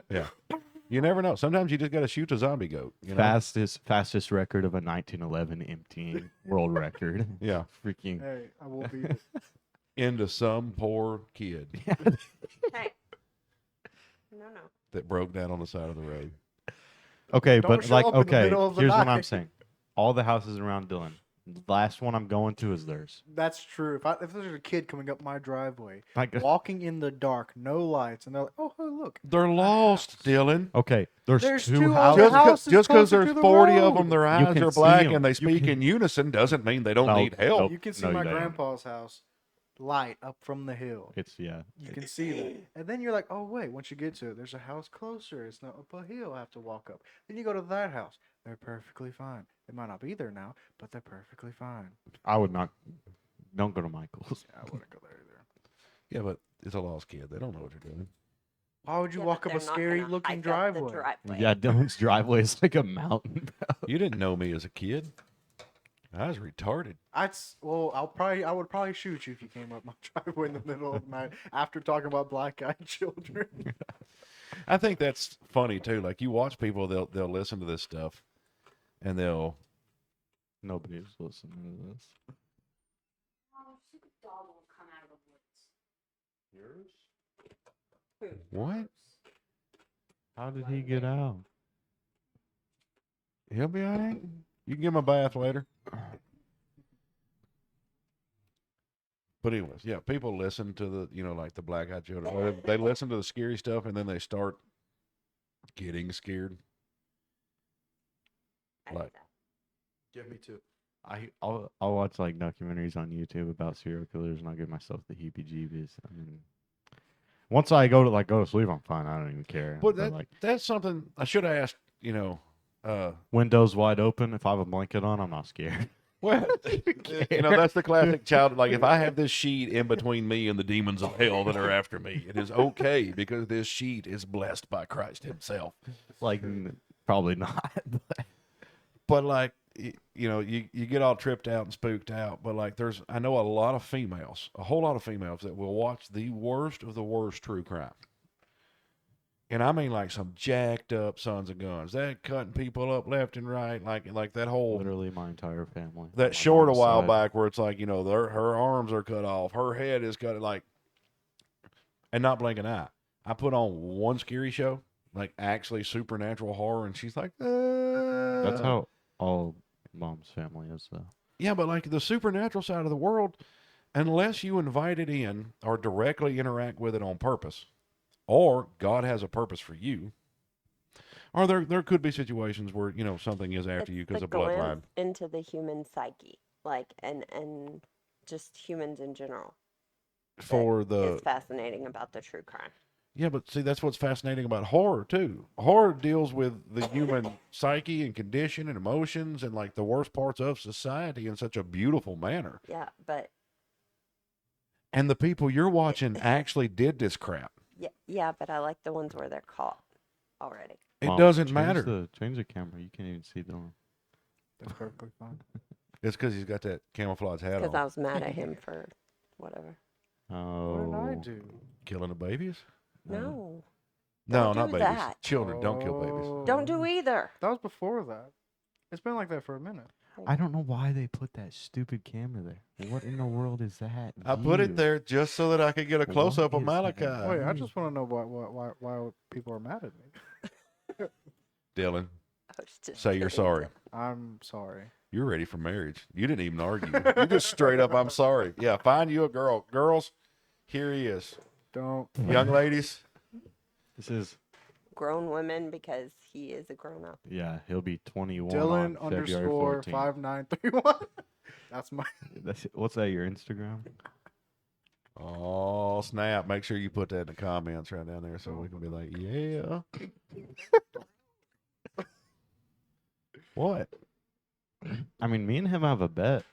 Speaker 2: these.
Speaker 1: Yeah. You never know. Sometimes you just got to shoot a zombie goat. You know?
Speaker 2: Fastest record of a 1911 emptying world record.
Speaker 1: Yeah.
Speaker 2: Freaking.
Speaker 3: Hey, I will be.
Speaker 1: Into some poor kid
Speaker 4: Hey. No.
Speaker 1: that broke down on the side of the road.
Speaker 2: Okay,
Speaker 3: Don't
Speaker 2: but
Speaker 3: show
Speaker 2: like,
Speaker 3: up in the
Speaker 2: okay,
Speaker 3: middle of the
Speaker 2: here's what I'm
Speaker 3: night.
Speaker 2: saying. All the houses around Dylan. The last one I'm going to is theirs.
Speaker 3: That's true. If there's a kid coming up my driveway,
Speaker 2: Like,
Speaker 3: walking in the dark, no lights, and they're like, "Oh, hey, look,
Speaker 1: They're lost,
Speaker 3: house.
Speaker 1: Dylan.
Speaker 2: okay, there's
Speaker 3: There's
Speaker 2: two
Speaker 3: two
Speaker 2: houses.
Speaker 3: other houses
Speaker 1: Just because
Speaker 3: closer
Speaker 1: there's
Speaker 3: to the
Speaker 1: 40 of
Speaker 3: road.
Speaker 1: them, their
Speaker 2: You
Speaker 1: eyes
Speaker 2: can
Speaker 1: are
Speaker 2: see
Speaker 1: black
Speaker 2: 'em.
Speaker 1: and they
Speaker 2: You
Speaker 1: speak
Speaker 2: can-
Speaker 1: in unison doesn't mean they don't
Speaker 2: No,
Speaker 1: need help.
Speaker 2: nope.
Speaker 3: You can see
Speaker 2: No,
Speaker 3: my
Speaker 2: you don't.
Speaker 3: grandpa's house, light up from the hill.
Speaker 2: It's yeah.
Speaker 3: You can see that, and then you're like, "Oh wait!" Once you get to it, there's a house closer. It's not up a hill. I have to walk up. Then you go to that house. They're perfectly fine. They might not be there now, but they're perfectly fine.
Speaker 2: I would not. Don't go to Michael's.
Speaker 3: Yeah, I wouldn't go there either.
Speaker 1: Yeah, but it's a lost kid. They don't know what you're doing.
Speaker 3: Why would you
Speaker 4: Yeah,
Speaker 3: walk
Speaker 4: but
Speaker 3: up a
Speaker 4: they're not
Speaker 3: scary
Speaker 4: gonna
Speaker 3: looking
Speaker 4: hike up the
Speaker 3: driveway?
Speaker 4: driveway.
Speaker 2: Yeah, Dylan's driveway is like a mountain.
Speaker 1: You didn't know me as a kid. I was retarded.
Speaker 3: I would probably shoot you if you came up my driveway in the middle of the night after talking about black-eyed children.
Speaker 1: I think that's funny too. Like you watch people, they'll listen to this stuff, and they'll
Speaker 2: Nobody's listening to this.
Speaker 1: what?
Speaker 2: How did he get out?
Speaker 1: He'll be all right. You can give him a bath later. But anyways, yeah, people listen to the, like the Black Eyed Children. Or they listen to the scary stuff and then they start getting scared.
Speaker 4: I do
Speaker 1: Like-
Speaker 4: that.
Speaker 3: Yeah, me too.
Speaker 2: I'll watch like documentaries on YouTube about serial killers and I'll give myself the heebie-jeebies. I mean, once I go to sleep, I'm fine. I don't even care.
Speaker 1: But
Speaker 2: But, like
Speaker 1: that's something I should have asked,
Speaker 2: windows wide open, if I have a blanket on, I'm not scared.
Speaker 1: well, that's the classic child. Like, if I have this sheet in between me and the demons of hell that are after me, it is okay because this sheet is blessed by Christ himself.
Speaker 2: Like, probably not.
Speaker 1: But like, you get all tripped out and spooked out. But like, I know a whole lot of females that will watch the worst of the worst true crime. And I mean like some jacked up sons of guns. That cutting people up left and right, like that whole
Speaker 2: Literally my entire family. on
Speaker 1: that
Speaker 2: my
Speaker 1: short a
Speaker 2: mom's
Speaker 1: while
Speaker 2: side.
Speaker 1: back where it's like, her arms are cut off, her head is cut like, and not blink an eye. I put on one scary show, like actually supernatural horror, and she's like,
Speaker 2: That's how all mom's family is, though.
Speaker 1: Yeah, but like the supernatural side of the world, unless you invite it in or directly interact with it on purpose, or God has a purpose for you, or there could be situations where something is after you because
Speaker 4: the
Speaker 1: of bloodline.
Speaker 4: glance into the human psyche, like and just humans in general.
Speaker 1: For
Speaker 4: Is fascinating about the true crime.
Speaker 1: Yeah, but see, that's what's fascinating about horror too. Horror deals with the human psyche and condition and emotions and like the worst parts of society in such a beautiful manner.
Speaker 4: Yeah, but
Speaker 1: And the people you're watching actually did this crap.
Speaker 4: yeah, but I like the ones where they're caught already.
Speaker 1: It
Speaker 2: Mom,
Speaker 1: doesn't matter.
Speaker 2: Change the camera. You can't even see them.
Speaker 3: That's perfectly fine.
Speaker 1: It's because he's got that camouflage hat
Speaker 4: Because
Speaker 1: on.
Speaker 4: I was mad at him for whatever.
Speaker 2: Oh.
Speaker 3: What did I do?
Speaker 1: Killing the babies?
Speaker 4: No,
Speaker 1: No,
Speaker 4: Don't
Speaker 1: not
Speaker 4: do
Speaker 1: babies.
Speaker 4: that.
Speaker 1: Children, don't kill babies.
Speaker 4: don't do either.
Speaker 3: That was before that. It's been like that for a minute.
Speaker 2: I don't know why they put that stupid camera there. What in the world is that?
Speaker 1: I put it
Speaker 2: Ew.
Speaker 1: there just so that I could get a close up
Speaker 2: What
Speaker 1: of
Speaker 2: is that?
Speaker 1: Malachi.
Speaker 3: Wait, I just want to know why people are mad at me.
Speaker 1: Dylan,
Speaker 4: I was just
Speaker 1: say you're
Speaker 4: kidding.
Speaker 1: sorry.
Speaker 3: I'm sorry.
Speaker 1: You're ready for marriage. You didn't even argue. You just straight up, I'm sorry. Yeah, find you a girl. Girls, here he is.
Speaker 3: Don't.
Speaker 1: Young ladies,
Speaker 2: This is
Speaker 4: Grown women because he is a grown up.
Speaker 2: he'll be 21
Speaker 3: Dylan
Speaker 2: on February
Speaker 3: underscore
Speaker 2: 14th.
Speaker 3: 5931. That's my.
Speaker 2: What's that? Your Instagram?
Speaker 1: oh snap! Make sure you put that in the comments right down there so we can be like, yeah. What?
Speaker 2: I mean, me and him have a bet,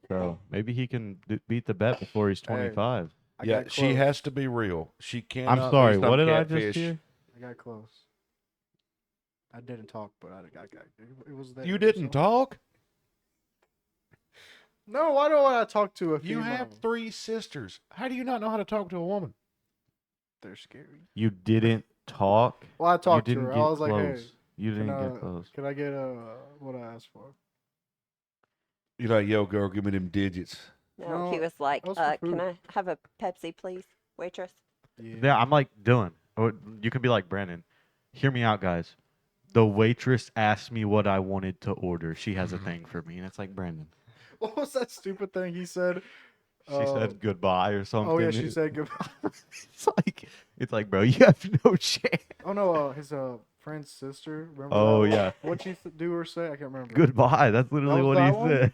Speaker 2: so maybe he can beat the bet before he's 25.
Speaker 3: I
Speaker 1: Yeah,
Speaker 3: got
Speaker 1: she
Speaker 3: close.
Speaker 1: has to be real. She cannot.
Speaker 2: I'm sorry.
Speaker 1: be some
Speaker 2: What did I
Speaker 1: catfish.
Speaker 2: just hear?
Speaker 3: I got close. I didn't talk, but it was that.
Speaker 1: You didn't talk.
Speaker 3: No, why don't I talk to a female?
Speaker 1: You have 3 sisters. How do you not know how to talk to a woman?
Speaker 3: They're scary.
Speaker 2: You didn't talk.
Speaker 3: Well, I
Speaker 2: You
Speaker 3: talked to
Speaker 2: didn't
Speaker 3: her.
Speaker 2: get
Speaker 3: I was like, hey,
Speaker 2: close. You didn't
Speaker 3: can,
Speaker 2: get close.
Speaker 3: can I get what I asked for?
Speaker 1: You're like, yo, girl, give me them digits.
Speaker 4: No, he
Speaker 3: No,
Speaker 4: was like,
Speaker 3: that was for
Speaker 4: can
Speaker 3: food.
Speaker 4: I have a Pepsi, please, waitress?
Speaker 2: Yeah, I'm like Dylan. You could be like Brandon. Hear me out, guys. The waitress asked me what I wanted to order. She has a thing for me, and it's like Brandon.
Speaker 3: What was that stupid thing he said?
Speaker 2: She said goodbye or something.
Speaker 3: Oh yeah, she said goodbye.
Speaker 2: it's like, bro, you have no chance.
Speaker 3: Oh no, his friend's sister. Remember?
Speaker 2: Oh,
Speaker 3: that one?
Speaker 2: yeah.
Speaker 3: What'd she do or say? I can't remember.
Speaker 2: Goodbye. That's literally
Speaker 3: was
Speaker 2: what
Speaker 3: that
Speaker 2: he
Speaker 3: one?
Speaker 2: said.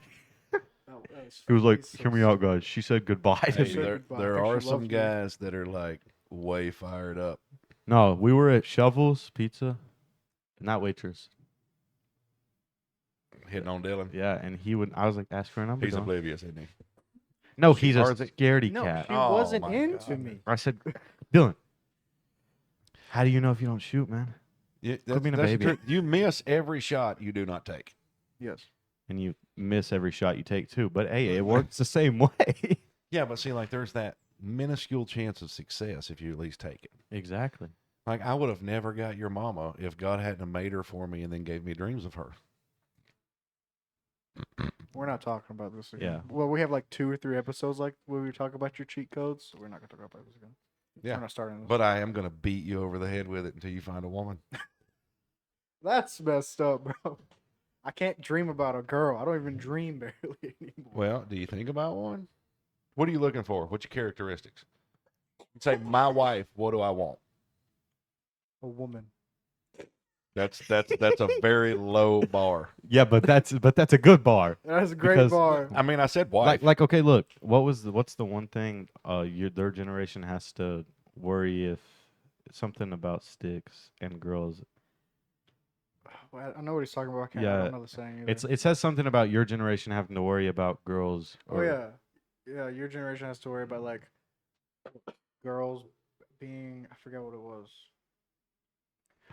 Speaker 3: That
Speaker 2: He was like,
Speaker 3: he's so
Speaker 2: hear me out, guys. She said goodbye to
Speaker 1: Hey,
Speaker 3: Hey,
Speaker 2: me.
Speaker 1: there
Speaker 3: goodbye. I
Speaker 1: there
Speaker 3: think
Speaker 1: are
Speaker 3: she
Speaker 1: some
Speaker 3: loves me.
Speaker 1: guys that are like way fired up.
Speaker 2: No, we were at Shovels Pizza, and that waitress.
Speaker 1: Hitting on Dylan.
Speaker 2: Yeah, and I was like, ask for a number.
Speaker 1: He's
Speaker 2: Dylan.
Speaker 1: oblivious, isn't he?
Speaker 2: No, he's a
Speaker 1: Or is it-
Speaker 2: scaredy
Speaker 3: No,
Speaker 2: cat.
Speaker 3: she
Speaker 1: Oh,
Speaker 3: wasn't
Speaker 1: my
Speaker 3: into
Speaker 1: God.
Speaker 3: me.
Speaker 2: I said, Dylan, how do you know if you don't shoot, man?
Speaker 1: Yeah,
Speaker 2: Quit being a
Speaker 1: that's the
Speaker 2: baby.
Speaker 1: truth. You miss every shot you do not take.
Speaker 3: Yes.
Speaker 2: And you miss every shot you take too. But hey, it works the same way.
Speaker 1: Yeah, but see, like, there's that minuscule chance of success if you at least take it.
Speaker 2: Exactly.
Speaker 1: Like, I would have never got your mama if God hadn't have made her for me and then gave me dreams of her.
Speaker 3: We're not talking about this again.
Speaker 2: Yeah.
Speaker 3: Well, we have like 2 or 3 episodes like where we talk about your cheat codes. So we're not gonna talk about this again.
Speaker 1: Yeah.
Speaker 3: We're not starting this.
Speaker 1: But I am going to beat you over the head with it until you find a woman.
Speaker 3: That's messed up, bro. I can't dream about a girl. I don't even dream barely anymore.
Speaker 1: Well, do you think about one? What are you looking for? What's your characteristics? You say, my wife, what do I want?
Speaker 3: A woman.
Speaker 1: That's a very low bar.
Speaker 2: Yeah, but that's a good bar.
Speaker 3: That's a great
Speaker 2: Because-
Speaker 3: bar.
Speaker 1: I mean, I said wife.
Speaker 2: Like okay, look, what's the one thing their generation has to worry if something about sticks and girls.
Speaker 3: Well, I know what he's talking about. I
Speaker 2: Yeah,
Speaker 3: don't know the saying either.
Speaker 2: It says something about your generation having to worry about girls.
Speaker 3: Oh yeah, yeah. Your generation has to worry about like girls being. I forget what it was.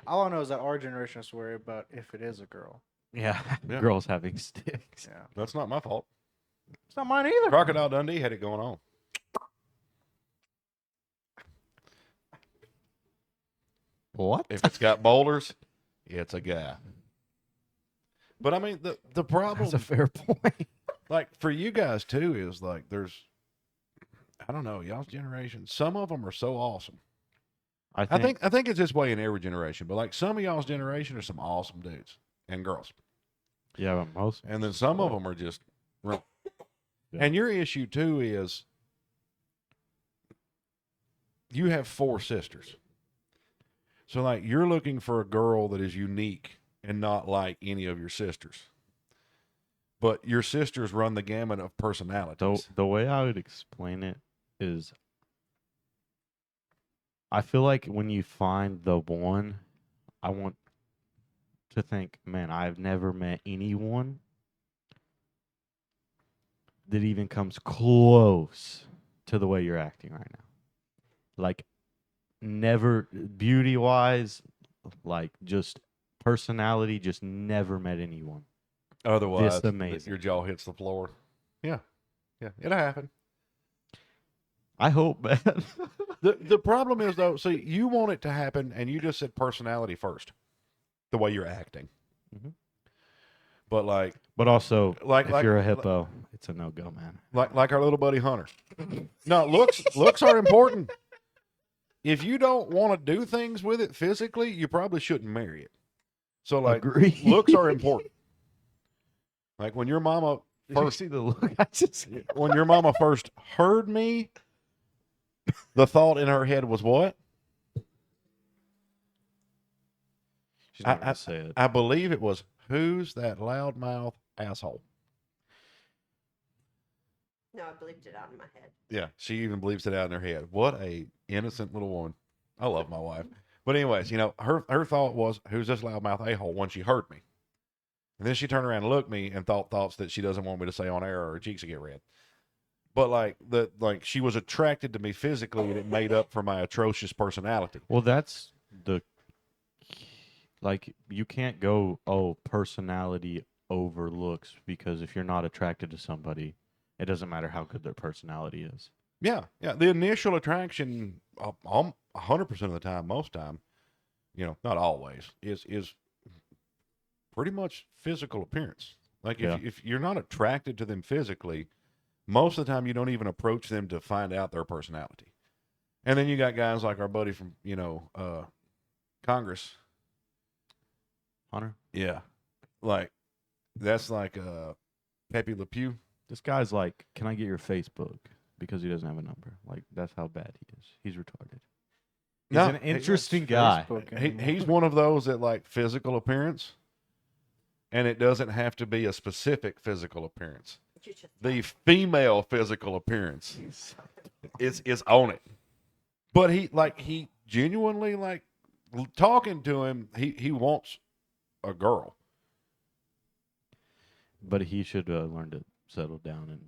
Speaker 3: All I know is that our generation has to worry about if it is a girl.
Speaker 2: Yeah,
Speaker 1: Yeah.
Speaker 2: girls having sticks.
Speaker 3: Yeah,
Speaker 1: That's not my fault.
Speaker 3: it's not mine either.
Speaker 1: Crocodile Dundee had it going on.
Speaker 2: What?
Speaker 1: If it's got boulders, it's a guy. But I mean, the problem,
Speaker 2: That's a fair point.
Speaker 1: like for you guys too, is like I don't know, y'all's generation. Some of them are so awesome. I think it's this way in every generation, but like some of y'all's generation are some awesome dudes and girls,
Speaker 2: Yeah, but most.
Speaker 1: and then some of them are just.
Speaker 2: Yeah.
Speaker 1: And your issue too is you have 4 sisters, so like you're looking for a girl that is unique and not like any of your sisters. But your sisters run the gamut of personalities.
Speaker 2: The way I would explain it is, I feel like when you find the one, I want to think, man, I've never met anyone that even comes close to the way you're acting right now. Like, never, beauty-wise, like, just personality, just never met anyone.
Speaker 1: Otherwise,
Speaker 2: This amazing.
Speaker 1: your jaw hits the floor. Yeah, it'll happen.
Speaker 2: I hope, man.
Speaker 1: The problem is though, see, you want it to happen, and you just said personality first, the way you're acting.
Speaker 2: Mhm.
Speaker 1: But like,
Speaker 2: But also,
Speaker 1: Like-
Speaker 2: if
Speaker 1: like-
Speaker 2: you're a hippo, it's a no-go, man.
Speaker 1: like our little buddy Hunter. No, looks are important. If you don't want to do things with it physically, you probably shouldn't marry it. So like,
Speaker 2: Agree.
Speaker 1: looks are important. Like when your mama
Speaker 2: Did you
Speaker 1: first
Speaker 2: see the look I just
Speaker 1: when your mama first heard me, the thought in her head was what?
Speaker 2: She's not gonna say it.
Speaker 1: I believe it was, who's that loudmouth asshole?
Speaker 4: No, I bleeped it out in my head.
Speaker 1: Yeah, she even believes it out in her head. What a innocent little woman. I love my wife. But anyways, you know, her thought was, who's this loudmouth a-hole, when she heard me. And then she turned around and looked at me and thoughts that she doesn't want me to say on air, or her cheeks will get red. But like she was attracted to me physically, and it made up for my atrocious personality.
Speaker 2: Well, that's like, you can't go, personality over looks, because if you're not attracted to somebody, it doesn't matter how good their personality is.
Speaker 1: Yeah. The initial attraction, 100% of the time, most time, you know, not always, is pretty much physical appearance. Like if you're not attracted to them physically, most of the time you don't even approach them to find out their personality. And then you got guys like our buddy from, Congress.
Speaker 2: Hunter,
Speaker 1: Yeah. Like, that's like Pepe Le Pew.
Speaker 2: this guy's like, can I get your Facebook? Because he doesn't have a number. Like, that's how bad he is. He's retarded. He's
Speaker 1: No,
Speaker 2: an interesting guy.
Speaker 1: He's one of those that like physical appearance, and it doesn't have to be a specific physical appearance.
Speaker 4: You just
Speaker 1: The female physical appearance is on it. But he genuinely, like, talking to him, he wants a girl.
Speaker 2: But he should learn to settle down in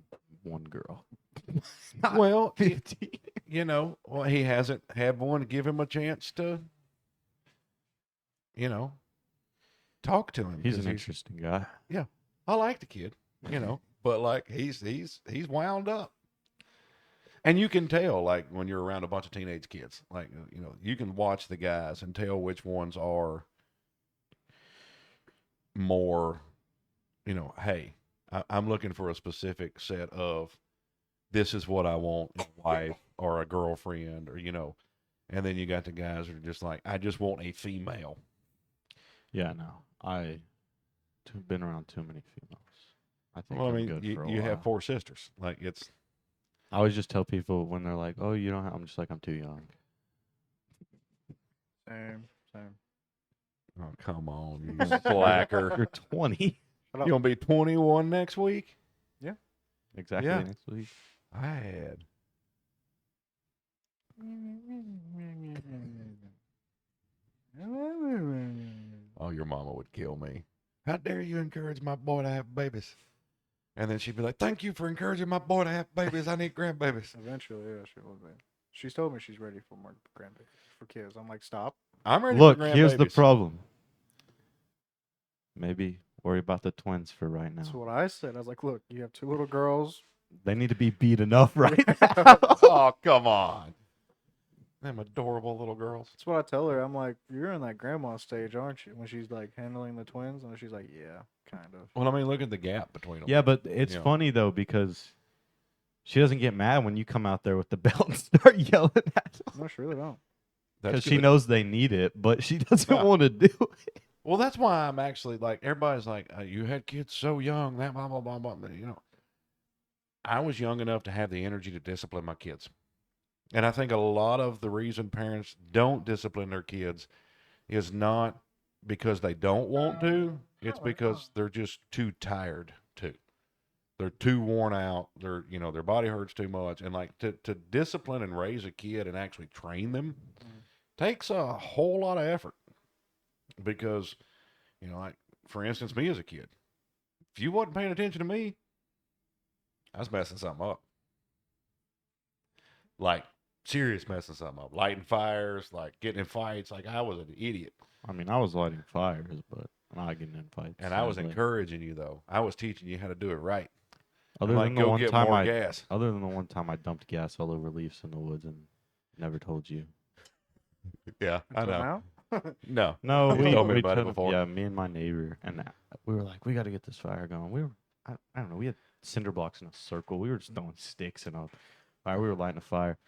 Speaker 2: one girl.
Speaker 1: Well,
Speaker 2: 50.
Speaker 1: he hasn't had one give him a chance to, talk to him.
Speaker 2: He's
Speaker 1: 'cause
Speaker 2: an interesting guy.
Speaker 1: I like the kid, but like he's wound up. And you can tell, like, when you're around a bunch of teenage kids, like, you can watch the guys and tell which ones are more, hey, I'm looking for a specific set of, this is what I want in a wife or a girlfriend, or, and then you got the guys that are just like, I just want a female.
Speaker 2: Yeah, no. I've been around too many females. I think
Speaker 1: Well, I
Speaker 2: I'm
Speaker 1: mean,
Speaker 2: good for a
Speaker 1: you have
Speaker 2: while.
Speaker 1: 4 sisters. Like, it's,
Speaker 2: I always just tell people when they're like, "Oh, you don't have," I'm just like, "I'm too young."
Speaker 3: Same.
Speaker 1: oh, come on, you slacker.
Speaker 2: You're 20.
Speaker 1: You gonna be 21 next week?
Speaker 2: Exactly
Speaker 1: Yeah.
Speaker 2: next week.
Speaker 1: I had. Oh, your mama would kill me. How dare you encourage my boy to have babies? And then she'd be like, thank you for encouraging my boy to have babies. I need grandbabies.
Speaker 3: Eventually, yeah, she will be. She's told me she's ready for more grandbabies, for kids. I'm like, stop.
Speaker 1: I'm ready
Speaker 2: Look,
Speaker 1: for grandbabies.
Speaker 2: here's the problem. Maybe worry about the twins for right now.
Speaker 3: That's what I said. I was like, look, you have 2 little girls.
Speaker 2: They need to be beat enough right now.
Speaker 1: Oh, come on. Them adorable little girls.
Speaker 3: That's what I tell her. I'm like, you're in that grandma stage, aren't you? When she's like handling the twins, and she's like, yeah, kind of.
Speaker 1: Well, I mean, look at the gap between them.
Speaker 2: Yeah, but it's
Speaker 1: Yeah.
Speaker 2: funny though because she doesn't get mad when you come out there with the belt and start yelling at them
Speaker 3: No, she really don't.
Speaker 2: because
Speaker 1: That's
Speaker 2: she
Speaker 1: good.
Speaker 2: knows they need it, but she doesn't
Speaker 1: Yeah.
Speaker 2: want to do it.
Speaker 1: Well, that's why I'm actually like, everybody's like, you had kids so young, that blah, blah, blah, blah. But, you know, I was young enough to have the energy to discipline my kids. And I think a lot of the reason parents don't discipline their kids is not because they don't want to, it's because they're just too tired to. They're too worn out. They're, you know, their body hurts too much. And like to discipline and raise a kid and actually train them takes a whole lot of effort. Because, you know, like for instance, me as a kid, if you wasn't paying attention to me, I was messing something up. Like serious messing something up, lighting fires, like getting in fights. Like I was an idiot.
Speaker 2: I mean, I was lighting fires, but not getting in fights.
Speaker 1: And I was
Speaker 2: sadly.
Speaker 1: encouraging you though. I was teaching you how to do it right.
Speaker 2: Other
Speaker 1: I'm
Speaker 2: than
Speaker 1: like,
Speaker 2: the
Speaker 1: go
Speaker 2: one
Speaker 1: get
Speaker 2: time
Speaker 1: more
Speaker 2: I,
Speaker 1: gas.
Speaker 2: other than the one time I dumped gas all over leaves in the woods and never told you.
Speaker 1: Yeah, I
Speaker 3: Until
Speaker 1: know.
Speaker 3: now?
Speaker 1: No,
Speaker 2: No,
Speaker 1: You
Speaker 2: we
Speaker 1: told me
Speaker 2: we
Speaker 1: about it
Speaker 2: took-
Speaker 1: before.
Speaker 2: Yeah, me and my neighbor, and we were like, we got to get this fire going. We were, I don't know, we had cinder blocks in a circle. We were just throwing sticks and all. Fire. We were lighting a fire,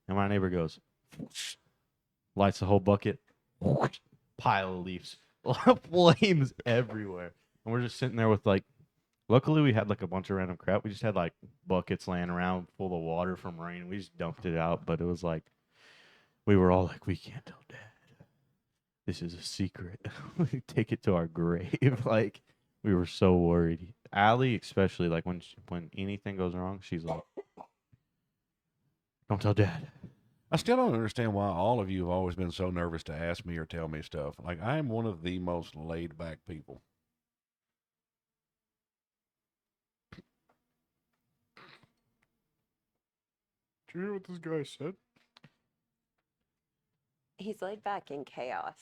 Speaker 2: and my neighbor goes, lights the whole bucket, pile of leaves, flames everywhere, and we're just sitting there with like. Luckily, we had like a bunch of random crap. We just had like buckets laying around full of water from rain. We just dumped it out, but it was like we were all like, we can't tell Dad. This is a secret. We take it to our grave. Like we were so worried. Allie, especially, like when anything goes wrong, she's like, "Don't tell Dad."
Speaker 1: I still don't understand why all of you have always been so nervous to ask me or tell me stuff. Like I am one of the most laid back people.
Speaker 3: Did you hear what this guy said?
Speaker 4: He's laid back in chaos.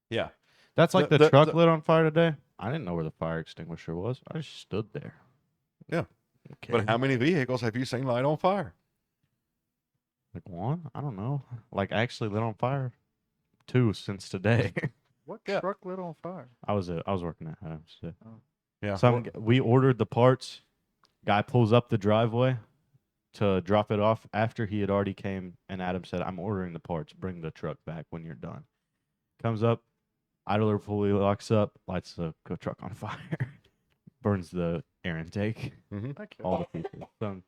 Speaker 1: Yeah.
Speaker 2: That's like
Speaker 1: The-
Speaker 2: the,
Speaker 1: the-
Speaker 2: truck
Speaker 1: the-
Speaker 2: lit on fire today. I didn't know where the fire extinguisher was. I just stood there.
Speaker 1: Yeah.
Speaker 2: Okay.
Speaker 1: But how many vehicles have you seen light on fire?
Speaker 2: Like one? I don't know. Like actually lit on fire. Two since today.
Speaker 3: What
Speaker 1: Yeah.
Speaker 3: truck lit on fire?
Speaker 2: I was working at Adams today.
Speaker 1: Yeah.
Speaker 2: We ordered the parts. Guy pulls up the driveway to drop it off after he had already came, and Adam said, "I'm ordering the parts. Bring the truck back when you're done." Comes up, idler fully locks up, lights the truck on fire, burns the air intake,
Speaker 1: Mm-hmm.
Speaker 3: Heck yeah.
Speaker 2: all the pieces. So,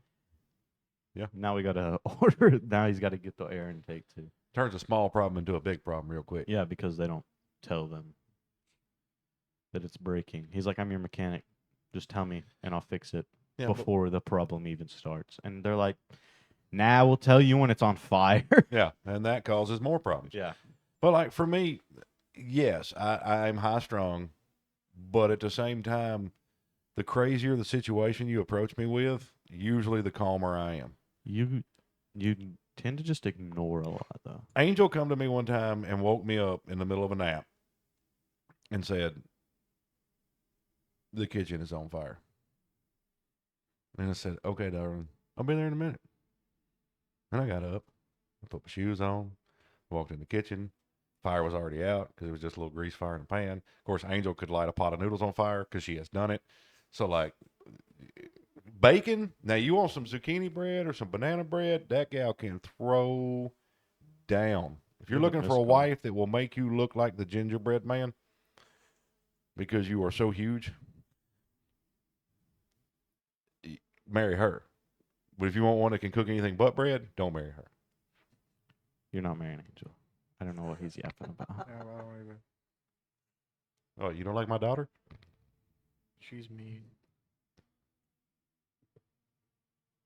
Speaker 1: Yeah.
Speaker 2: Now we gotta order. Now he's got to get the air intake too.
Speaker 1: Turns a small problem into a big problem real quick.
Speaker 2: Yeah, because they don't tell them that it's breaking. He's like, "I'm your mechanic. Just tell me, and I'll fix it."
Speaker 1: Yeah, but-
Speaker 2: Before the problem even starts. And they're like, "Nah, we'll tell you when it's on fire."
Speaker 1: yeah, and that causes more problems.
Speaker 2: Yeah.
Speaker 1: But like for me, yes, I'm high strung, but at the same time, the crazier the situation you approach me with, usually the calmer I am.
Speaker 2: You tend to just ignore a lot though.
Speaker 1: Angel come to me one time and woke me up in the middle of a nap and said, "The kitchen is on fire." And I said, "Okay, darling, I'll be there in a minute." And I got up, I put my shoes on, walked in the kitchen. Fire was already out because it was just a little grease fire in the pan. Of course, Angel could light a pot of noodles on fire because she has done it. So, like, bacon. Now, you want some zucchini bread or some banana bread? That gal can throw down. If you're
Speaker 2: Look at
Speaker 1: looking for a
Speaker 2: this guy.
Speaker 1: wife that will make you look like the gingerbread man because you are so huge, marry her. But if you want one that can cook anything but bread, don't marry her.
Speaker 2: You're not marrying Angel. I don't know what he's yapping about.
Speaker 3: Yeah, I don't even.
Speaker 1: Oh, you don't like my daughter?
Speaker 3: She's mean.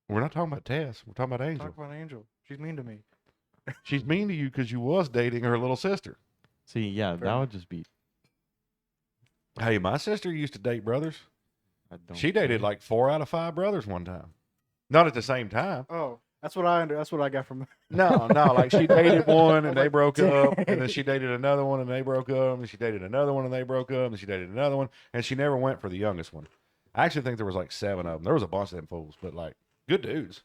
Speaker 1: We're not talking about Tess. We're talking about Angel.
Speaker 3: Talk about Angel. She's mean to me.
Speaker 1: She's mean to you because you was dating her little sister.
Speaker 2: See, yeah,
Speaker 3: Fair.
Speaker 2: that would just be.
Speaker 1: Hey, my sister used to date brothers.
Speaker 2: I don't
Speaker 1: She dated
Speaker 2: care.
Speaker 1: like 4 out of 5 brothers one time. Not at the same time.
Speaker 3: Oh, that's what I got from.
Speaker 1: No, like she dated one and
Speaker 3: I was
Speaker 1: they
Speaker 3: like,
Speaker 1: broke up, and then
Speaker 3: dang.
Speaker 1: she dated another one and they broke up, and she dated another one and they broke up, and she dated another one, and she never went for the youngest one. I actually think there was like 7 of them. There was a bunch of them fools, but like good dudes.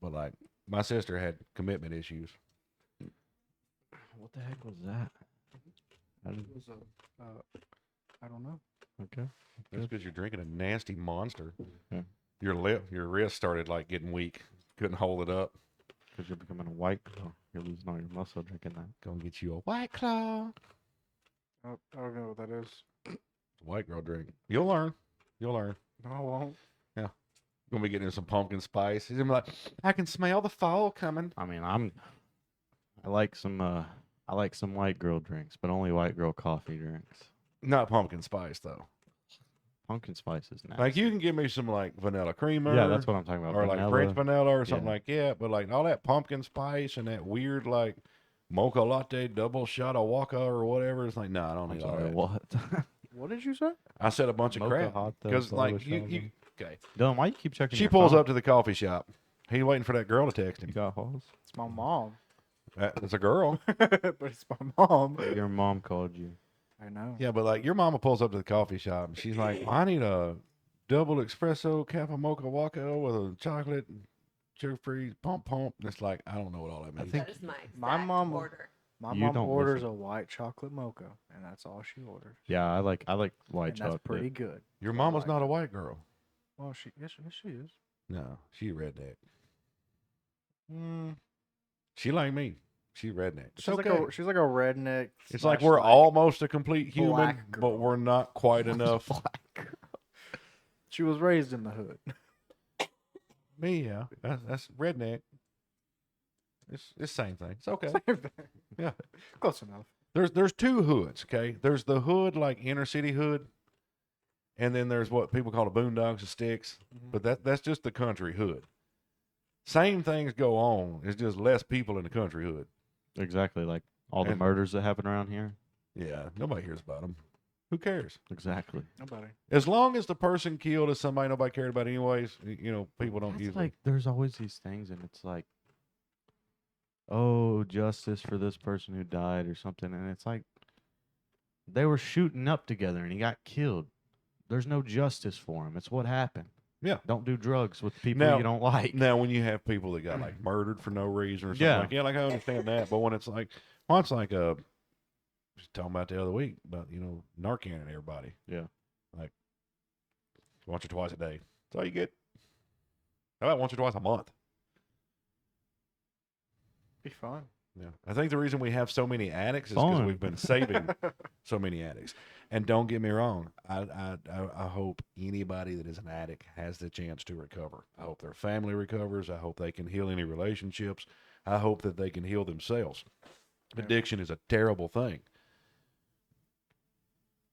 Speaker 1: But like my sister had commitment issues.
Speaker 2: What the heck was that? I
Speaker 3: It
Speaker 2: didn't,
Speaker 3: was I don't know.
Speaker 2: okay.
Speaker 1: That's because you're drinking a nasty monster.
Speaker 2: Yeah.
Speaker 1: Your wrist started like getting weak. Couldn't hold it up.
Speaker 2: Because you're becoming a white girl. You're losing all your muscle drinking that.
Speaker 1: Gonna get you a White Claw.
Speaker 3: I don't know what that is.
Speaker 1: White girl drink. You'll learn. You'll learn.
Speaker 3: No, I won't.
Speaker 1: Gonna be getting some pumpkin spice. He's gonna be like, I can smell the fall coming.
Speaker 2: I mean, I like some white girl drinks, but only white girl coffee drinks.
Speaker 1: Not pumpkin spice though.
Speaker 2: Pumpkin spice is nasty.
Speaker 1: Like you can give me some like vanilla creamer.
Speaker 2: Yeah, that's what I'm talking about.
Speaker 1: or like French vanilla or something
Speaker 2: Yeah.
Speaker 1: like that. But like all that pumpkin spice and that weird like mocha latte double shot of waka or whatever. It's like, no, I don't
Speaker 2: I'm
Speaker 1: need all
Speaker 2: sorry,
Speaker 1: that.
Speaker 2: what?
Speaker 3: What did you say?
Speaker 1: I said a bunch of
Speaker 2: Mocha
Speaker 1: crap
Speaker 2: hot
Speaker 1: because
Speaker 2: double
Speaker 1: like
Speaker 2: shot
Speaker 1: you
Speaker 2: of-
Speaker 1: okay.
Speaker 2: Dylan, why you keep checking
Speaker 1: She
Speaker 2: your
Speaker 1: pulls
Speaker 2: phone?
Speaker 1: up to the coffee shop. He waiting for that girl to text
Speaker 2: You
Speaker 1: him.
Speaker 2: got hoes?
Speaker 3: It's my mom.
Speaker 1: It's a girl.
Speaker 3: But it's my mom.
Speaker 2: Your mom called you.
Speaker 3: I know.
Speaker 1: Yeah, but like your mama pulls up to the coffee shop and she's like, I need a double espresso capo mocha waka with a chocolate sugar free pump. And it's like, I don't know what all that means.
Speaker 4: That is my exact
Speaker 3: My mom-
Speaker 4: order.
Speaker 3: My
Speaker 2: You
Speaker 3: mom
Speaker 2: don't
Speaker 3: orders
Speaker 2: listen.
Speaker 3: a white chocolate mocha, and that's all she orders.
Speaker 2: Yeah, I like white
Speaker 3: And
Speaker 2: chocolate.
Speaker 3: that's pretty good.
Speaker 1: Your
Speaker 3: I
Speaker 1: mama's
Speaker 3: like
Speaker 1: not a
Speaker 3: it.
Speaker 1: white girl.
Speaker 3: Well, yes, she is.
Speaker 1: No, she redneck. She like me. She redneck. It's
Speaker 3: She's
Speaker 1: okay.
Speaker 3: she's like a redneck.
Speaker 1: It's like
Speaker 3: slash,
Speaker 1: we're almost a complete human,
Speaker 3: black
Speaker 1: but
Speaker 3: girl.
Speaker 1: we're not quite enough.
Speaker 3: She was raised in the hood.
Speaker 1: Me, yeah. That's redneck. It's the same thing. It's okay.
Speaker 3: Same thing.
Speaker 1: Yeah.
Speaker 3: Close enough.
Speaker 1: There's two hoods, okay? There's the hood, like inner city hood, and then there's what people call the boondocks and sticks. But that's just the country hood. Same things go on. It's just less people in the country hood.
Speaker 2: Exactly, like all the
Speaker 1: And-
Speaker 2: murders that happen around here.
Speaker 1: Yeah, nobody hears about them. Who cares?
Speaker 2: Exactly.
Speaker 3: Nobody.
Speaker 1: As long as the person killed is somebody nobody cared about anyways, people don't
Speaker 2: That's
Speaker 1: usually.
Speaker 2: like there's always these things, and it's like, oh, justice for this person who died or something, and it's like they were shooting up together and he got killed. There's no justice for him. It's what happened.
Speaker 1: Yeah.
Speaker 2: Don't do drugs with people
Speaker 1: Now-
Speaker 2: you don't like.
Speaker 1: Now, when you have people that got like murdered for no reason or something
Speaker 2: Yeah.
Speaker 1: like, like I understand that, but when it's like, well, it's like just talking about the other week about Narcan and everybody.
Speaker 2: Yeah.
Speaker 1: Like once or twice a day. That's all you get. How about once or twice a month?
Speaker 3: Be fun.
Speaker 1: Yeah. I think the reason we have so many addicts is because
Speaker 2: Fun.
Speaker 1: we've been saving so many addicts. And don't get me wrong, I hope anybody that is an addict has the chance to recover. I hope their family recovers. I hope they can heal any relationships. I hope that they can heal themselves.
Speaker 3: Yeah.
Speaker 1: Addiction is a terrible thing.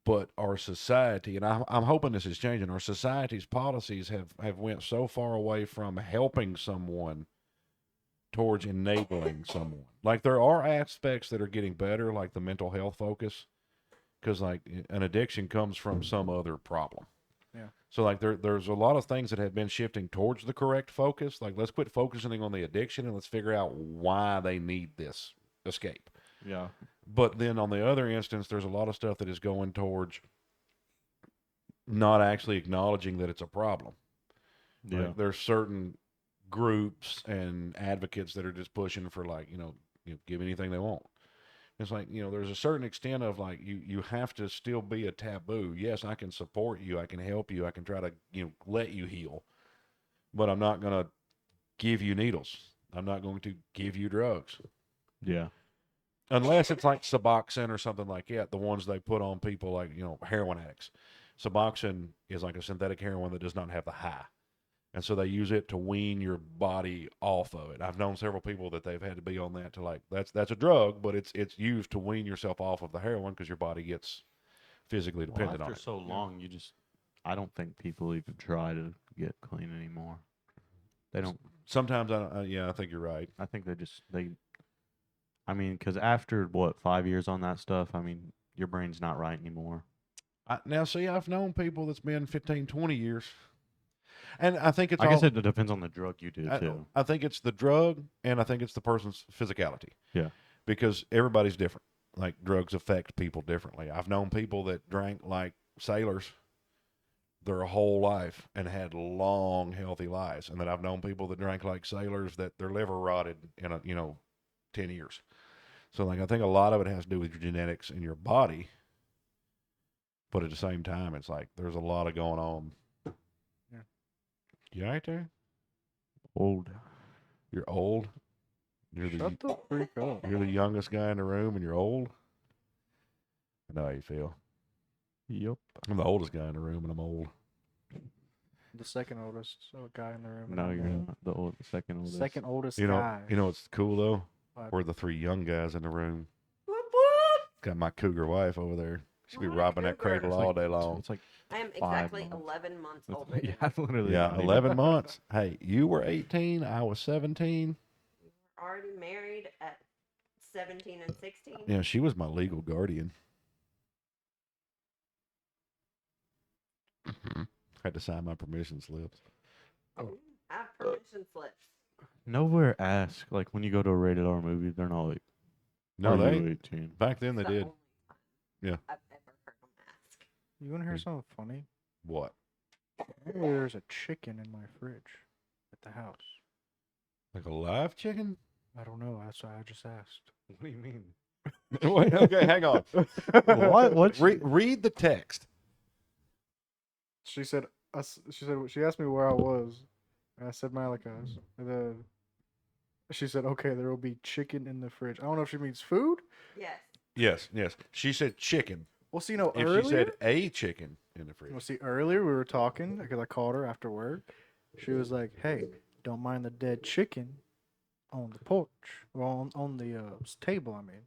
Speaker 1: But our society, and I'm hoping this is changing, our society's policies have went so far away from helping someone towards enabling someone. Like there are aspects that are getting better, like the mental health focus, because like an addiction comes from some other problem.
Speaker 3: Yeah.
Speaker 1: So like there's a lot of things that have been shifting towards the correct focus. Like let's quit focusing on the addiction and let's figure out why they need this escape.
Speaker 2: Yeah.
Speaker 1: But then on the other instance, there's a lot of stuff that is going towards not actually acknowledging that it's a problem.
Speaker 2: Yeah.
Speaker 1: Like there's certain groups and advocates that are just pushing for like, give anything they want. It's like, there's a certain extent of like, you have to still be a taboo. Yes, I can support you. I can help you. I can try to, let you heal, but I'm not going to give you needles. I'm not going to give you drugs.
Speaker 2: Yeah.
Speaker 1: Unless it's like Suboxone or something like that, the ones they put on people like, heroin addicts. Suboxone is like a synthetic heroin that does not have the high. And so they use it to wean your body off of it. I've known several people that they've had to be on that to like, that's a drug, but it's used to wean yourself off of the heroin because your body gets physically dependent on
Speaker 2: after
Speaker 1: it.
Speaker 2: so long, I don't think people even try to get clean anymore. They don't.
Speaker 1: Sometimes, I think you're right.
Speaker 2: I think I mean, because after 5 years on that stuff, I mean, your brain's not right anymore.
Speaker 1: Now, see, I've known people that's been 15, 20 years. And I think it's
Speaker 2: I guess it depends on the drug you do,
Speaker 1: I,
Speaker 2: too.
Speaker 1: I think it's the drug, and I think it's the person's physicality.
Speaker 2: Yeah.
Speaker 1: Because everybody's different. Like, drugs affect people differently. I've known people that drank like sailors their whole life and had long, healthy lives. And then I've known people that drank like sailors that their liver rotted in 10 years. So like I think a lot of it has to do with your genetics in your body. But at the same time, it's like there's a lot of going on.
Speaker 3: Yeah.
Speaker 1: You all right there?
Speaker 2: Old.
Speaker 1: You're old. You're
Speaker 3: Shut the freak up.
Speaker 1: you're the youngest guy in the room, and you're old. I know how you feel.
Speaker 2: Yep.
Speaker 1: I'm the oldest guy in the room, and I'm old.
Speaker 3: The second oldest guy in the room. and
Speaker 2: No,
Speaker 3: I'm
Speaker 2: you're
Speaker 3: old.
Speaker 2: not the second oldest.
Speaker 3: Second oldest
Speaker 1: You know,
Speaker 3: guy.
Speaker 1: you know what's cool though?
Speaker 3: What?
Speaker 1: We're the three young guys in the room.
Speaker 4: Whoop, whoop.
Speaker 1: Got my cougar wife over there. She'll be
Speaker 4: My
Speaker 1: robbing that
Speaker 4: cougar.
Speaker 1: cradle all day long.
Speaker 2: It's like
Speaker 4: I am
Speaker 2: 5
Speaker 4: exactly
Speaker 2: months.
Speaker 4: 11 months
Speaker 2: It's-
Speaker 4: older.
Speaker 2: yeah,
Speaker 4: than you.
Speaker 2: literally.
Speaker 1: Yeah,
Speaker 2: not even-
Speaker 1: 11 months. Hey, you were 18. I was 17.
Speaker 4: We were already married at 17 and 16.
Speaker 1: Yeah, she was my legal guardian. Had to sign my permission slips.
Speaker 4: I have permission slips.
Speaker 2: Nowhere ask like when you go to a rated R movie, they're not like,
Speaker 1: No,
Speaker 2: "Are
Speaker 1: they
Speaker 2: you 18?"
Speaker 1: back then they
Speaker 4: It's the
Speaker 1: did.
Speaker 4: only time
Speaker 1: Yeah.
Speaker 4: I've ever heard them ask.
Speaker 3: You want to hear something funny?
Speaker 1: What?
Speaker 3: There's a chicken in my fridge at the house.
Speaker 1: Like a live chicken?
Speaker 3: I don't know. That's why I just asked.
Speaker 2: What do you mean?
Speaker 1: Wait, okay, hang on.
Speaker 2: What? What?
Speaker 1: Read the text.
Speaker 3: She said. She asked me where I was, and I said Malachi's. And then she said, "Okay, there will be chicken in the fridge." I don't know if she means food.
Speaker 4: Yes.
Speaker 1: Yes. She said chicken.
Speaker 3: Well, see, no,
Speaker 1: If
Speaker 3: earlier.
Speaker 1: she said a chicken in the fridge.
Speaker 3: Well, see, earlier we were talking because I called her after work. She was like, "Hey, don't mind the dead chicken on the porch, well, on the table. I mean."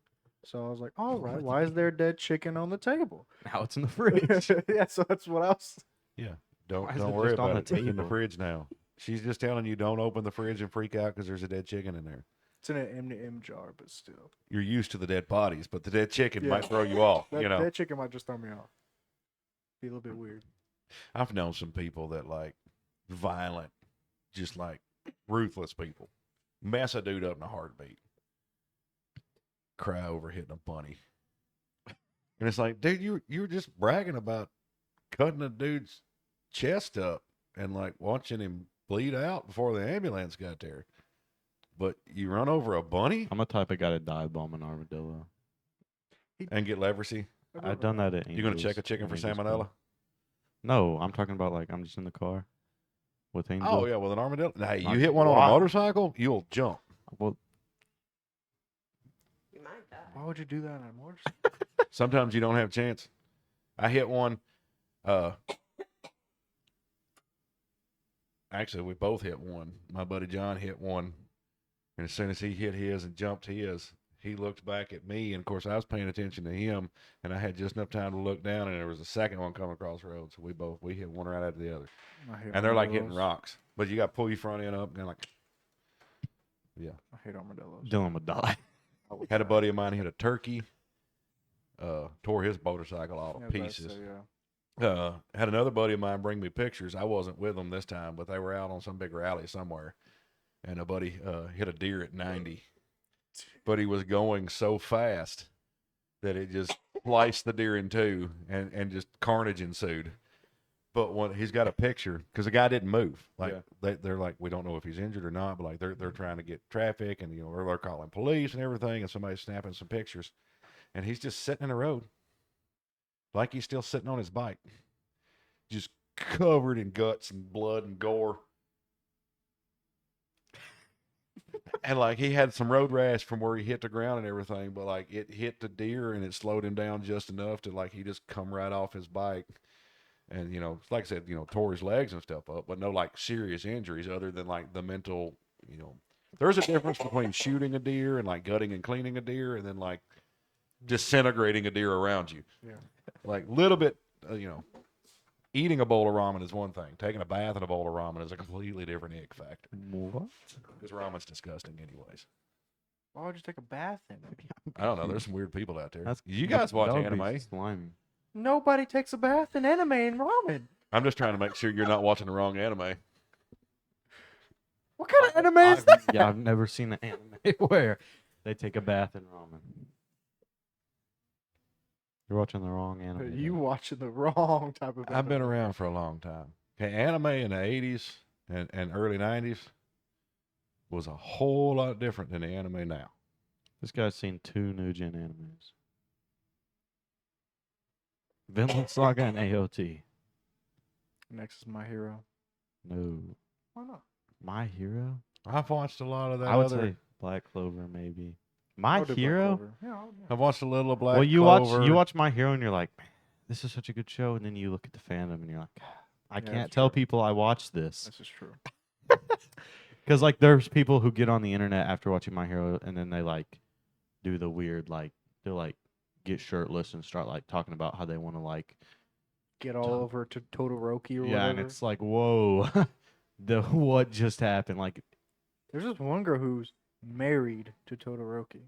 Speaker 3: So I was like, "All right, why is there dead chicken on the table?"
Speaker 2: Now it's in the fridge.
Speaker 3: Yeah, so that's what I was.
Speaker 1: Yeah. Don't
Speaker 2: Why is
Speaker 1: don't
Speaker 2: it
Speaker 1: worry
Speaker 2: just on
Speaker 1: about
Speaker 2: the
Speaker 1: it. It's in the
Speaker 2: table?
Speaker 1: fridge now. She's just telling you don't open the fridge and freak out because there's a dead chicken in there.
Speaker 3: It's in an M&M jar, but still,
Speaker 1: You're used to the dead bodies, but the dead chicken
Speaker 3: Yeah.
Speaker 1: might throw you off.
Speaker 3: that,
Speaker 1: You know,
Speaker 3: that chicken might just throw me off. Be a little bit weird.
Speaker 1: I've known some people that like violent, just like ruthless people, mess a dude up in a heartbeat, cry over hitting a bunny, and it's like, dude, you were just bragging about cutting a dude's chest up and like watching him bleed out before the ambulance got there, but you run over a bunny
Speaker 2: I'm a type of guy to dive bomb an armadillo.
Speaker 1: and get leprosy.
Speaker 2: I've done that at
Speaker 1: You gonna
Speaker 2: Angels-
Speaker 1: check a chicken
Speaker 2: at
Speaker 1: for
Speaker 2: Angels
Speaker 1: salmonella?
Speaker 2: Club. No, I'm talking about like I'm just in the car with Angel.
Speaker 1: Oh yeah, with an armadillo. Hey, you
Speaker 2: Not-
Speaker 1: hit one on a
Speaker 2: Wow.
Speaker 1: motorcycle, you'll jump.
Speaker 2: Well,
Speaker 4: You might die.
Speaker 3: Why would you do that on a motorcycle?
Speaker 1: Sometimes you don't have a chance. I hit one. Actually, we both hit one. My buddy John hit one, and as soon as he hit his and jumped his, he looked back at me, and of course I was paying attention to him, and I had just enough time to look down, and there was a second one coming across the road, so we hit one right after the other,
Speaker 3: I hate
Speaker 1: and they're like hitting
Speaker 3: armadillos.
Speaker 1: rocks, but you got to pull your front end up and like. Yeah,
Speaker 3: I hate armadillos.
Speaker 2: Dylan would die.
Speaker 3: I would
Speaker 1: had a
Speaker 3: die.
Speaker 1: buddy of mine hit a turkey, tore his motorcycle all
Speaker 3: Yeah,
Speaker 1: to
Speaker 3: that's,
Speaker 1: pieces.
Speaker 3: yeah.
Speaker 1: Had another buddy of mine bring me pictures. I wasn't with them this time, but they were out on some big rally somewhere, and a buddy hit a deer at 90, but he was going so fast that it just sliced the deer in two, and just carnage ensued. But when he's got a picture, because the guy didn't move, like they're like, we don't know if he's injured or not, but like they're trying to get traffic, and or they're calling police and everything, and somebody's snapping some pictures, and he's just sitting in the road, like he's still sitting on his bike, just covered in guts and blood and gore. And like he had some road rash from where he hit the ground and everything, but like it hit the deer and it slowed him down just enough to like he just come right off his bike. And like I said, tore his legs and stuff up, but no like serious injuries other than like the mental, there's a difference between shooting a deer and like gutting and cleaning a deer and then like disintegrating a deer around you.
Speaker 3: Yeah.
Speaker 1: Like little bit, eating a bowl of ramen is one thing. Taking a bath in a bowl of ramen is a completely different ick factor.
Speaker 2: What?
Speaker 1: Because ramen's disgusting anyways.
Speaker 3: Why would you take a bath in it?
Speaker 1: I don't know. There's some weird people out there.
Speaker 2: That's
Speaker 1: You guys watch
Speaker 2: that would be
Speaker 1: anime.
Speaker 2: slimy.
Speaker 3: Nobody takes a bath in anime and ramen.
Speaker 1: I'm just trying to make sure you're not watching the wrong anime.
Speaker 3: What kind of anime is that?
Speaker 2: Yeah, I've never seen an anime where they take a bath in ramen. You're watching the wrong anime.
Speaker 3: You
Speaker 2: then.
Speaker 3: watching the wrong type of.
Speaker 1: I've been
Speaker 3: anime.
Speaker 1: around for a long time. Okay, anime in the 80s and early 90s was a whole lot different than the anime now.
Speaker 2: This guy's seen 2 new gen animes. Vinland Saga and AOT.
Speaker 3: Next is My Hero.
Speaker 2: No.
Speaker 3: Why not?
Speaker 2: My Hero?
Speaker 1: I've watched a lot of that
Speaker 2: I would
Speaker 1: other.
Speaker 2: say Black Clover, maybe.
Speaker 3: I
Speaker 2: My
Speaker 3: would do Black
Speaker 2: Hero?
Speaker 3: Clover. Yeah,
Speaker 1: I've watched a little of Black
Speaker 2: Well, you
Speaker 1: Clover.
Speaker 2: watch My Hero and you're like, man, this is such a good show. And then you look at the fandom and you're like, I
Speaker 3: Yeah,
Speaker 2: can't
Speaker 3: that's
Speaker 2: tell
Speaker 3: true.
Speaker 2: people I watched this.
Speaker 3: This is true.
Speaker 2: Because, like, there's people who get on the internet after watching My Hero and then they, like, do the weird, like, they'll, like, get shirtless and start, like, talking about how they want to, like,
Speaker 3: Get all over to Todoroki or
Speaker 2: yeah,
Speaker 3: whatever.
Speaker 2: and it's like, whoa, what just happened? Like,
Speaker 3: There's this one girl who's married to Todoroki.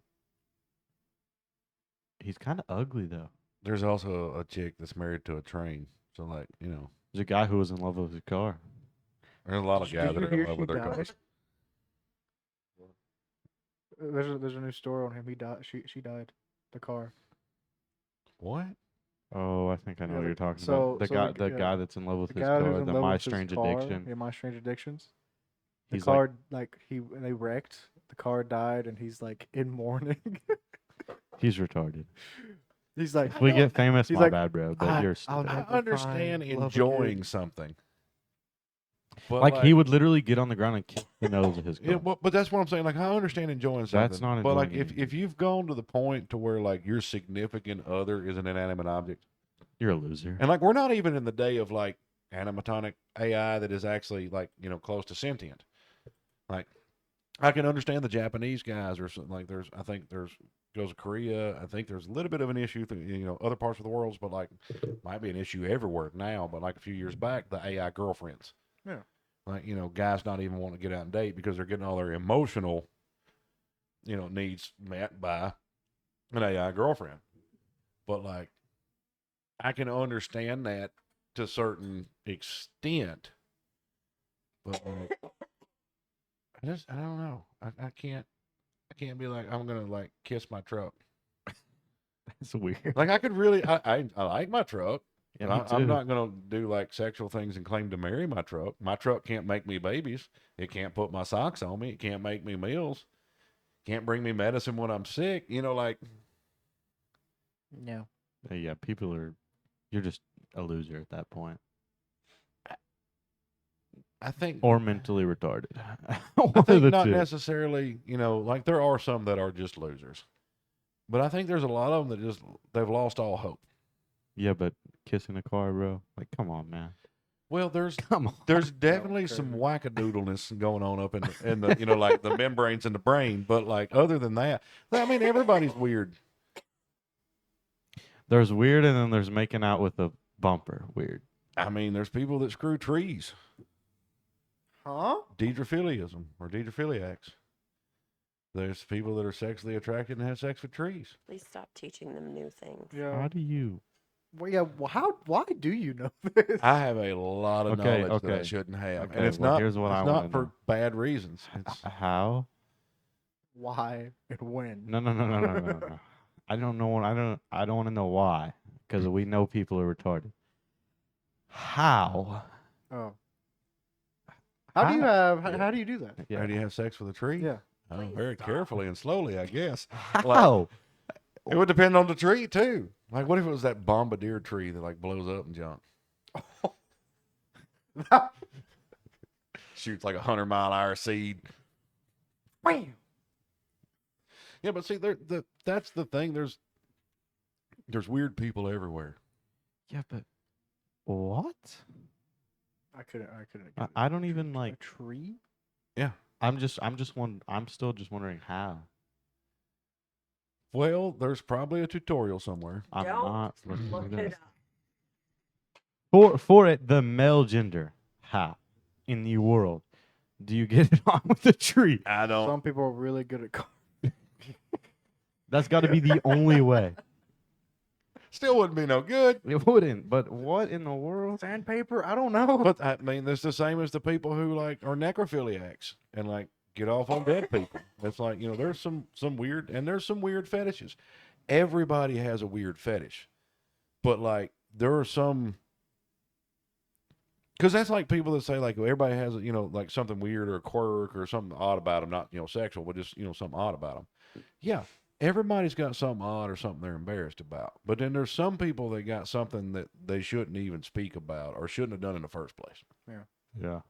Speaker 2: he's kind of ugly, though.
Speaker 1: There's also a chick that's married to a train. So, like, you know,
Speaker 2: There's a guy who was in love with his car.
Speaker 1: there's a lot of
Speaker 3: Did
Speaker 1: guys
Speaker 3: you
Speaker 1: that are
Speaker 3: hear
Speaker 1: in love
Speaker 3: he
Speaker 1: with their
Speaker 3: died?
Speaker 1: cars.
Speaker 3: There's a new story on him. He died. She died. The car.
Speaker 1: What?
Speaker 2: Oh, I think I know
Speaker 3: Yeah,
Speaker 2: what
Speaker 3: the-
Speaker 2: you're talking
Speaker 3: so-
Speaker 2: about. The
Speaker 3: so
Speaker 2: guy,
Speaker 3: the- yeah,
Speaker 2: guy that's in love with
Speaker 3: The
Speaker 2: his
Speaker 3: guy who's
Speaker 2: car,
Speaker 3: in
Speaker 2: the
Speaker 3: love
Speaker 2: My
Speaker 3: with his
Speaker 2: Strange
Speaker 3: car,
Speaker 2: Addiction.
Speaker 3: Yeah, My Strange Addictions. The
Speaker 2: He's
Speaker 3: car, like they wrecked. The car died, and he's like in mourning.
Speaker 2: he's retarded.
Speaker 3: He's like,
Speaker 2: If we get famous,
Speaker 3: He's
Speaker 2: my
Speaker 3: like,
Speaker 2: bad, bro. But
Speaker 3: "I-
Speaker 2: you're
Speaker 3: I'll
Speaker 2: stupid.
Speaker 1: I
Speaker 3: never
Speaker 1: understand
Speaker 3: find love
Speaker 1: enjoying
Speaker 3: again."
Speaker 1: something. But
Speaker 2: Like, he would literally get on the ground and kick the nose of his car.
Speaker 1: Yeah, but that's what I'm saying. Like, I understand enjoying something.
Speaker 2: That's not
Speaker 1: But like,
Speaker 2: enjoying
Speaker 1: if you've gone to the point to where like your significant other is an inanimate object,
Speaker 2: You're a loser.
Speaker 1: and like we're not even in the day of like animatronic AI that is actually like close to sentient. Like, I can understand the Japanese guys or something. Like, I think there's goes to Korea. I think there's a little bit of an issue, other parts of the world, but like might be an issue everywhere now. But like a few years back, the AI girlfriends.
Speaker 3: Yeah.
Speaker 1: Like, guys not even wanting to get out and date because they're getting all their emotional, needs met by an AI girlfriend. But like, I can understand that to a certain extent. But like, I don't know. I can't be like, I'm gonna like kiss my truck.
Speaker 2: That's weird.
Speaker 1: Like, I could really, I like my truck.
Speaker 2: Yeah,
Speaker 1: But
Speaker 2: me
Speaker 1: I'm
Speaker 2: too.
Speaker 1: not going to do like sexual things and claim to marry my truck. My truck can't make me babies. It can't put my socks on me. It can't make me meals. Can't bring me medicine when I'm sick. Like,
Speaker 3: No.
Speaker 2: Yeah, you're just a loser at that point.
Speaker 1: I think,
Speaker 2: Or mentally retarded.
Speaker 1: I
Speaker 2: One of
Speaker 1: think
Speaker 2: the
Speaker 1: not
Speaker 2: two.
Speaker 1: necessarily, like there are some that are just losers, but I think there's a lot of them that they've lost all hope.
Speaker 2: Yeah, but kissing a car, bro. Like, come on, man.
Speaker 1: Well, there's
Speaker 2: Come on.
Speaker 1: there's definitely some
Speaker 3: crazy.
Speaker 1: wackadoodleness going on up in the like the membranes in the brain, but like other than that, I mean, everybody's weird.
Speaker 2: There's weird, and then there's making out with a bumper. Weird.
Speaker 1: I mean, there's people that screw trees.
Speaker 3: Huh?
Speaker 1: Deidrophiliism or deidrophiliacs. There's people that are sexually attracted and have sex with trees.
Speaker 4: Please stop teaching them new things.
Speaker 3: Yeah.
Speaker 2: How do you?
Speaker 3: Well, yeah. Well, why do you know this?
Speaker 1: I have a lot of
Speaker 2: Okay,
Speaker 1: knowledge that I
Speaker 2: okay.
Speaker 1: shouldn't have,
Speaker 2: Okay,
Speaker 1: and it's
Speaker 2: well,
Speaker 1: not.
Speaker 2: here's what
Speaker 1: it's
Speaker 2: I
Speaker 1: not
Speaker 2: wanna
Speaker 1: for
Speaker 2: know.
Speaker 1: bad reasons. It's,
Speaker 2: How?
Speaker 3: Why and when?
Speaker 2: No. I don't know. I don't want to know why, because we know people are retarded. How?
Speaker 3: Oh. How do you
Speaker 2: How?
Speaker 3: have? How do you do that?
Speaker 2: Yeah.
Speaker 1: How do you have sex with a tree?
Speaker 3: Yeah.
Speaker 1: Oh,
Speaker 4: Please
Speaker 1: very
Speaker 4: stop.
Speaker 1: carefully and slowly, I guess.
Speaker 2: How?
Speaker 1: It would depend on the tree too. Like, what if it was that bombardier tree that like blows up and junk? Shoots like 100-mile-an-hour seed.
Speaker 3: Bam.
Speaker 1: Yeah, but see, that's the thing. There's weird people everywhere.
Speaker 2: Yeah, but what?
Speaker 3: I couldn't.
Speaker 2: I don't even
Speaker 3: A
Speaker 2: like.
Speaker 3: tree.
Speaker 1: Yeah.
Speaker 2: I'm still just wondering how.
Speaker 1: Well, there's probably a tutorial somewhere.
Speaker 2: I'm
Speaker 4: Don't
Speaker 2: not looking
Speaker 4: Look
Speaker 2: for
Speaker 4: it
Speaker 2: this.
Speaker 4: up.
Speaker 2: For it, the male gender, how in the world do you get it on with a tree?
Speaker 1: I don't.
Speaker 3: Some people are really good at.
Speaker 2: That's got to be the only way.
Speaker 1: Still wouldn't be no good.
Speaker 2: It wouldn't. But what in the world?
Speaker 3: Sandpaper? I don't know.
Speaker 1: But I mean, it's the same as the people who like are necrophiliacs and like get off on dead people. It's like, there's some weird, and there's some weird fetishes. Everybody has a weird fetish, but like there are some, because that's like people that say like everybody has like something weird or a quirk or something odd about them, not sexual, but just something odd about them. Yeah, everybody's got something odd or something they're embarrassed about. But then there's some people that got something that they shouldn't even speak about or shouldn't have done in the first place.
Speaker 2: Yeah.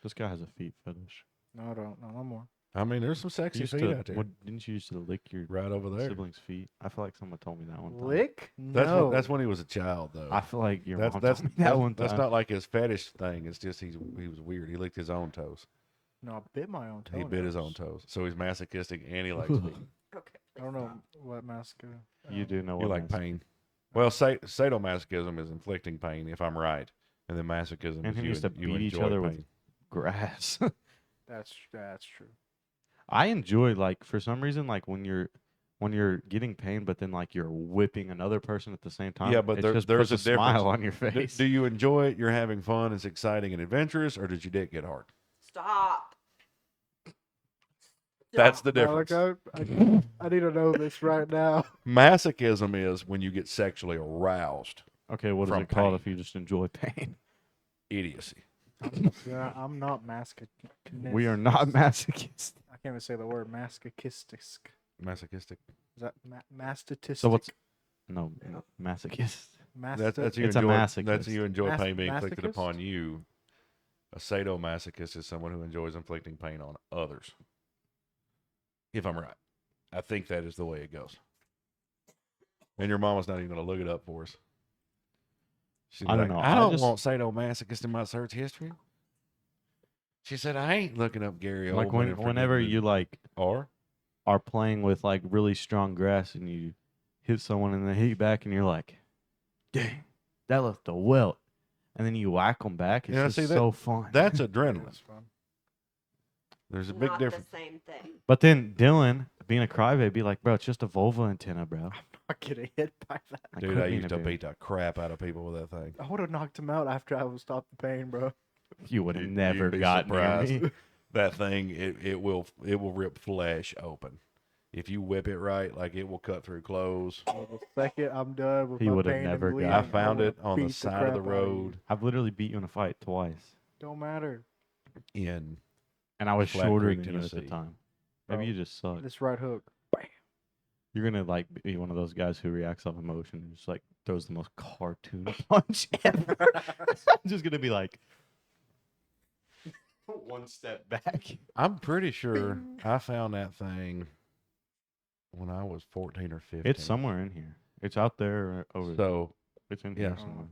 Speaker 2: This guy has a feet fetish.
Speaker 3: No, I don't. No more.
Speaker 1: I mean, there's some
Speaker 2: You
Speaker 1: sexy
Speaker 2: used
Speaker 1: feet
Speaker 2: to,
Speaker 1: out there.
Speaker 2: didn't you used to lick your
Speaker 1: Right over there.
Speaker 2: siblings' feet? I feel like someone told me that one time.
Speaker 3: Lick?
Speaker 1: That's
Speaker 3: No.
Speaker 1: when he was a child, though.
Speaker 2: I feel like your
Speaker 1: that's
Speaker 2: mom
Speaker 1: that's
Speaker 2: told me that
Speaker 1: that's,
Speaker 2: one time.
Speaker 1: that's not like his fetish thing. It's just he was weird. He licked his own toes.
Speaker 3: No, I bit my own toe.
Speaker 1: He bit his own toes. So he's masochistic and he likes feet.
Speaker 4: Okay.
Speaker 3: I don't know what mask.
Speaker 2: You do know
Speaker 1: You
Speaker 2: what
Speaker 1: like
Speaker 2: mas-
Speaker 1: pain. Well, sadomasochism is inflicting pain, if I'm right, and then masochism
Speaker 2: And
Speaker 1: is
Speaker 2: he used to
Speaker 1: you
Speaker 2: beat each
Speaker 1: enjoy
Speaker 2: other with
Speaker 1: pain.
Speaker 2: grass.
Speaker 3: That's true.
Speaker 2: I enjoy, like, for some reason, like when you're getting pain, but then like you're whipping another person at the same time.
Speaker 1: Yeah, but
Speaker 2: it
Speaker 1: there-
Speaker 2: just
Speaker 1: there's
Speaker 2: puts
Speaker 1: a difference.
Speaker 2: smile on your
Speaker 1: Do,
Speaker 2: face.
Speaker 1: do you enjoy it? You're having fun. It's exciting and adventurous, or did your dick get hard?
Speaker 4: Stop.
Speaker 1: That's the
Speaker 3: Malachi,
Speaker 1: difference.
Speaker 3: I need to know this right now.
Speaker 1: Masochism is when you get sexually aroused.
Speaker 2: Okay, what is
Speaker 1: From
Speaker 2: it called
Speaker 1: pain.
Speaker 2: if you just enjoy pain?
Speaker 1: Idiocy.
Speaker 3: Yeah, I'm not masochistic.
Speaker 2: We are not masochists.
Speaker 3: I can't even say the word masochistic. Is
Speaker 1: Masochistic.
Speaker 3: that mastotistic?
Speaker 2: So what's no masochist?
Speaker 1: That's you
Speaker 2: It's a
Speaker 1: enjoy.
Speaker 2: masochist.
Speaker 1: That's you enjoy
Speaker 3: Mas-
Speaker 1: pain being inflicted
Speaker 3: masochist?
Speaker 1: upon you. A sadomasochist is someone who enjoys inflicting pain on others. If I'm right, I think that is the way it goes. And your mama's not even going to look it up for us. She's
Speaker 2: I don't
Speaker 1: like,
Speaker 2: know.
Speaker 1: I
Speaker 2: I
Speaker 1: don't
Speaker 2: just-
Speaker 1: want sadomasochist in my search history. She said, I ain't looking up Gary
Speaker 2: Like
Speaker 1: Oldman. and
Speaker 2: whenever
Speaker 1: forgetting
Speaker 2: you like
Speaker 1: or
Speaker 2: are playing with like really strong grass and you hit someone and they hit you back and you're like, dang, that left a welt. And then you whack them back. It's
Speaker 1: Yeah,
Speaker 2: just
Speaker 1: see, that-
Speaker 2: so fun.
Speaker 1: that's
Speaker 3: It
Speaker 1: adrenaline.
Speaker 3: is fun.
Speaker 1: There's a big
Speaker 4: Not
Speaker 1: difference.
Speaker 4: the same thing.
Speaker 2: But then Dylan, being a crybaby, like, bro, it's just a vulva antenna, bro.
Speaker 3: I get hit by that.
Speaker 2: Like,
Speaker 1: Dude,
Speaker 2: quit
Speaker 1: I
Speaker 2: being
Speaker 1: used
Speaker 2: a
Speaker 1: to
Speaker 2: baby.
Speaker 1: beat the crap out of people with that thing.
Speaker 3: I would have knocked him out after I would stop the pain, bro.
Speaker 2: You would have
Speaker 1: You'd
Speaker 2: never
Speaker 1: be
Speaker 2: got near
Speaker 1: surprised.
Speaker 2: me.
Speaker 1: That thing, it will rip flesh open. If you whip it right, like it will cut through clothes.
Speaker 3: Well, the second I'm done with
Speaker 2: He
Speaker 3: my
Speaker 2: would've
Speaker 3: pain
Speaker 2: never
Speaker 3: and
Speaker 2: got
Speaker 3: bleeding,
Speaker 1: I
Speaker 2: me.
Speaker 1: found
Speaker 3: would've
Speaker 1: it on the
Speaker 3: beat
Speaker 1: side of the
Speaker 3: crap out you.
Speaker 1: road
Speaker 2: I've literally beat you in a fight twice.
Speaker 3: Don't matter.
Speaker 1: in
Speaker 2: And I was
Speaker 1: Flat
Speaker 2: shorter
Speaker 1: Creek,
Speaker 2: than you at the
Speaker 1: Tennessee.
Speaker 2: time. Maybe
Speaker 3: Bro,
Speaker 2: you just suck.
Speaker 3: This right hook.
Speaker 2: You're gonna like be one of those guys who reacts off emotion and just like throws the most cartoon punch ever. I'm just gonna be like one step back.
Speaker 1: I'm pretty sure I found that thing when I was 14 or 15.
Speaker 2: It's somewhere in here. It's out there or over there.
Speaker 1: So
Speaker 2: It's in
Speaker 1: yeah.
Speaker 2: here somewhere.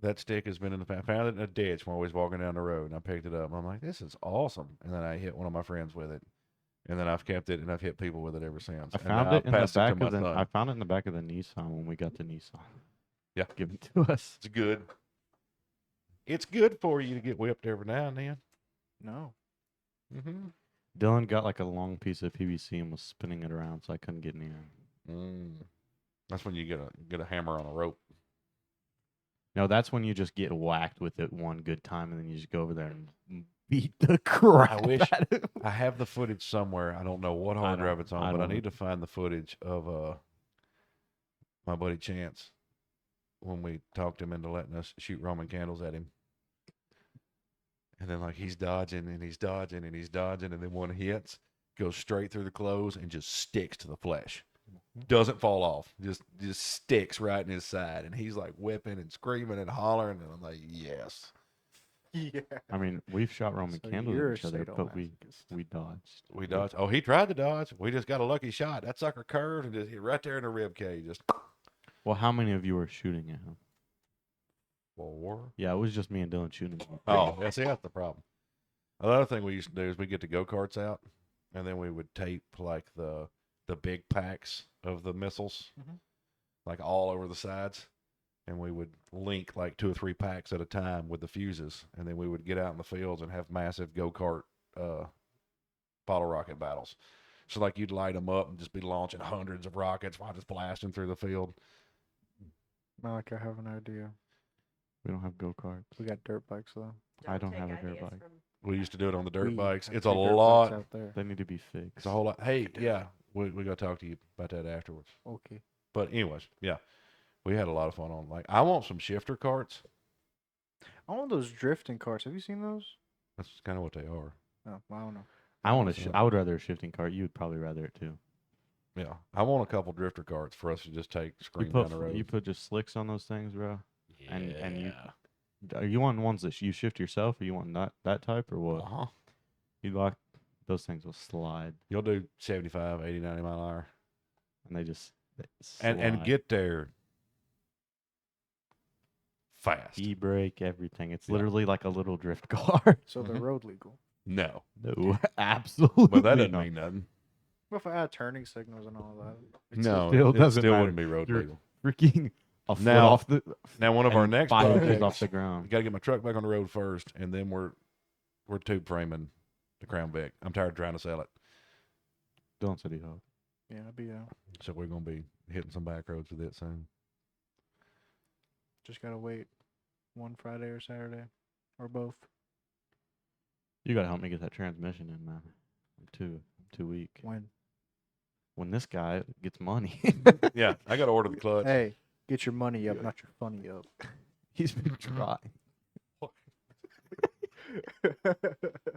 Speaker 1: that stick has been in the past. I found it in a ditch when I was walking down the road, and I picked it up. I'm like, this is awesome. And then I hit one of my friends with it, and then I've kept it, and I've hit people with it ever since.
Speaker 2: I
Speaker 1: And
Speaker 2: found
Speaker 1: now
Speaker 2: it in the
Speaker 1: passed to
Speaker 2: back
Speaker 1: my
Speaker 2: of the.
Speaker 1: son.
Speaker 2: I found it in the back of the Nissan when we got the Nissan.
Speaker 1: Yeah.
Speaker 2: given to us.
Speaker 1: It's good. It's good for you to get whipped every now and then.
Speaker 3: No.
Speaker 1: Mm-hmm.
Speaker 2: Dylan got like a long piece of PVC and was spinning it around, so I couldn't get near him.
Speaker 1: That's when you get a hammer on a rope.
Speaker 2: No, that's when you just get whacked with it one good time, and then you just go over there and beat the crap
Speaker 1: wish
Speaker 2: out of him.
Speaker 1: I have the footage somewhere. I don't know what hard drive it's
Speaker 2: I
Speaker 1: on, but I
Speaker 2: don't-
Speaker 1: need to find the footage of my buddy Chance when we talked him into letting us shoot Roman candles at him. And then like he's dodging and he's dodging and he's dodging, and then one hits, goes straight through the clothes and just sticks to the flesh. Doesn't fall off. Just sticks right in his side. And he's like whipping and screaming and hollering, and I'm like, yes.
Speaker 3: Yeah.
Speaker 2: I mean, we've shot Roman
Speaker 3: So
Speaker 2: candles
Speaker 3: you're
Speaker 2: at each other, but we
Speaker 3: sadomasochist.
Speaker 2: dodged.
Speaker 1: We dodged. Oh, he tried to dodge. We just got a lucky shot. That sucker curved and just hit right there in the rib cage. Just
Speaker 2: Well, how many of you were shooting at him?
Speaker 1: 4.
Speaker 2: Yeah, it was just me and Dylan shooting him.
Speaker 1: Oh, yeah, see, that's the problem. Another thing we used to do is we get the go-karts out, and then we would tape like the big packs of the missiles,
Speaker 3: Mhm.
Speaker 1: like all over the sides, and we would link like 2 or 3 packs at a time with the fuses, and then we would get out in the fields and have massive go-kart bottle rocket battles. So like you'd light them up and just be launching hundreds of rockets while just blasting through the field.
Speaker 3: Malik, I have an idea.
Speaker 2: We don't have go karts.
Speaker 3: We got dirt bikes though.
Speaker 2: I don't
Speaker 4: take
Speaker 2: have a dirt
Speaker 4: ideas
Speaker 2: bike.
Speaker 4: from-
Speaker 1: We used to do it on the dirt
Speaker 3: We
Speaker 1: bikes.
Speaker 3: have
Speaker 1: It's a
Speaker 3: 3 dirt bikes
Speaker 1: lot.
Speaker 3: out there.
Speaker 2: They need to be fixed.
Speaker 1: It's a whole lot. Hey, yeah, we got to talk to you about that afterwards.
Speaker 3: Okay.
Speaker 1: But anyways, yeah, we had a lot of fun on. Like, I want some shifter carts.
Speaker 3: I want those drifting carts. Have you seen those?
Speaker 1: That's kind of what they are.
Speaker 3: No, I don't know.
Speaker 2: I want
Speaker 1: So-
Speaker 2: I would rather a shifting cart. You would probably rather it too.
Speaker 1: Yeah, I want a couple drifter carts for us to just take
Speaker 2: You
Speaker 1: scream
Speaker 2: put
Speaker 1: down the road.
Speaker 2: you put just slicks on those things, bro.
Speaker 1: yeah.
Speaker 2: and you- Are you want ones that you shift yourself, or you want that type, or what?
Speaker 1: Uh-huh.
Speaker 2: You like those things will slide,
Speaker 1: You'll do 75, 80, 90 mile an hour.
Speaker 2: and they slide.
Speaker 1: And get there fast.
Speaker 2: E-brake, everything. It's
Speaker 1: Yeah.
Speaker 2: literally like a little drift car.
Speaker 3: So they're
Speaker 1: Mhm.
Speaker 3: road legal.
Speaker 1: No,
Speaker 2: No, absolutely.
Speaker 1: but that doesn't
Speaker 2: not.
Speaker 1: mean nothing.
Speaker 3: What if I add turning signals and all that?
Speaker 1: No,
Speaker 2: still
Speaker 1: it
Speaker 2: doesn't
Speaker 1: still
Speaker 2: matter.
Speaker 1: wouldn't be road
Speaker 2: You're-
Speaker 1: legal.
Speaker 2: Freaking a foot
Speaker 1: Now-
Speaker 2: off the
Speaker 1: Now, one of our
Speaker 2: and
Speaker 1: next
Speaker 2: 5 inches
Speaker 1: projects,
Speaker 2: off the
Speaker 1: you
Speaker 2: ground.
Speaker 1: got to get my truck back on the road first, and then we're tube framing the Crown Vic. I'm tired of trying to sell it,
Speaker 2: Don't City Hawk.
Speaker 3: Yeah, it'd be
Speaker 1: so we're gonna be hitting some back roads with it soon.
Speaker 3: just gotta wait one Friday or Saturday, or both.
Speaker 2: You gotta help me get that transmission in, man. I'm too weak. When this guy gets money,
Speaker 1: Yeah, I got to order the clutch.
Speaker 3: Hey, get your money up, not your funny up.
Speaker 2: he's been trying.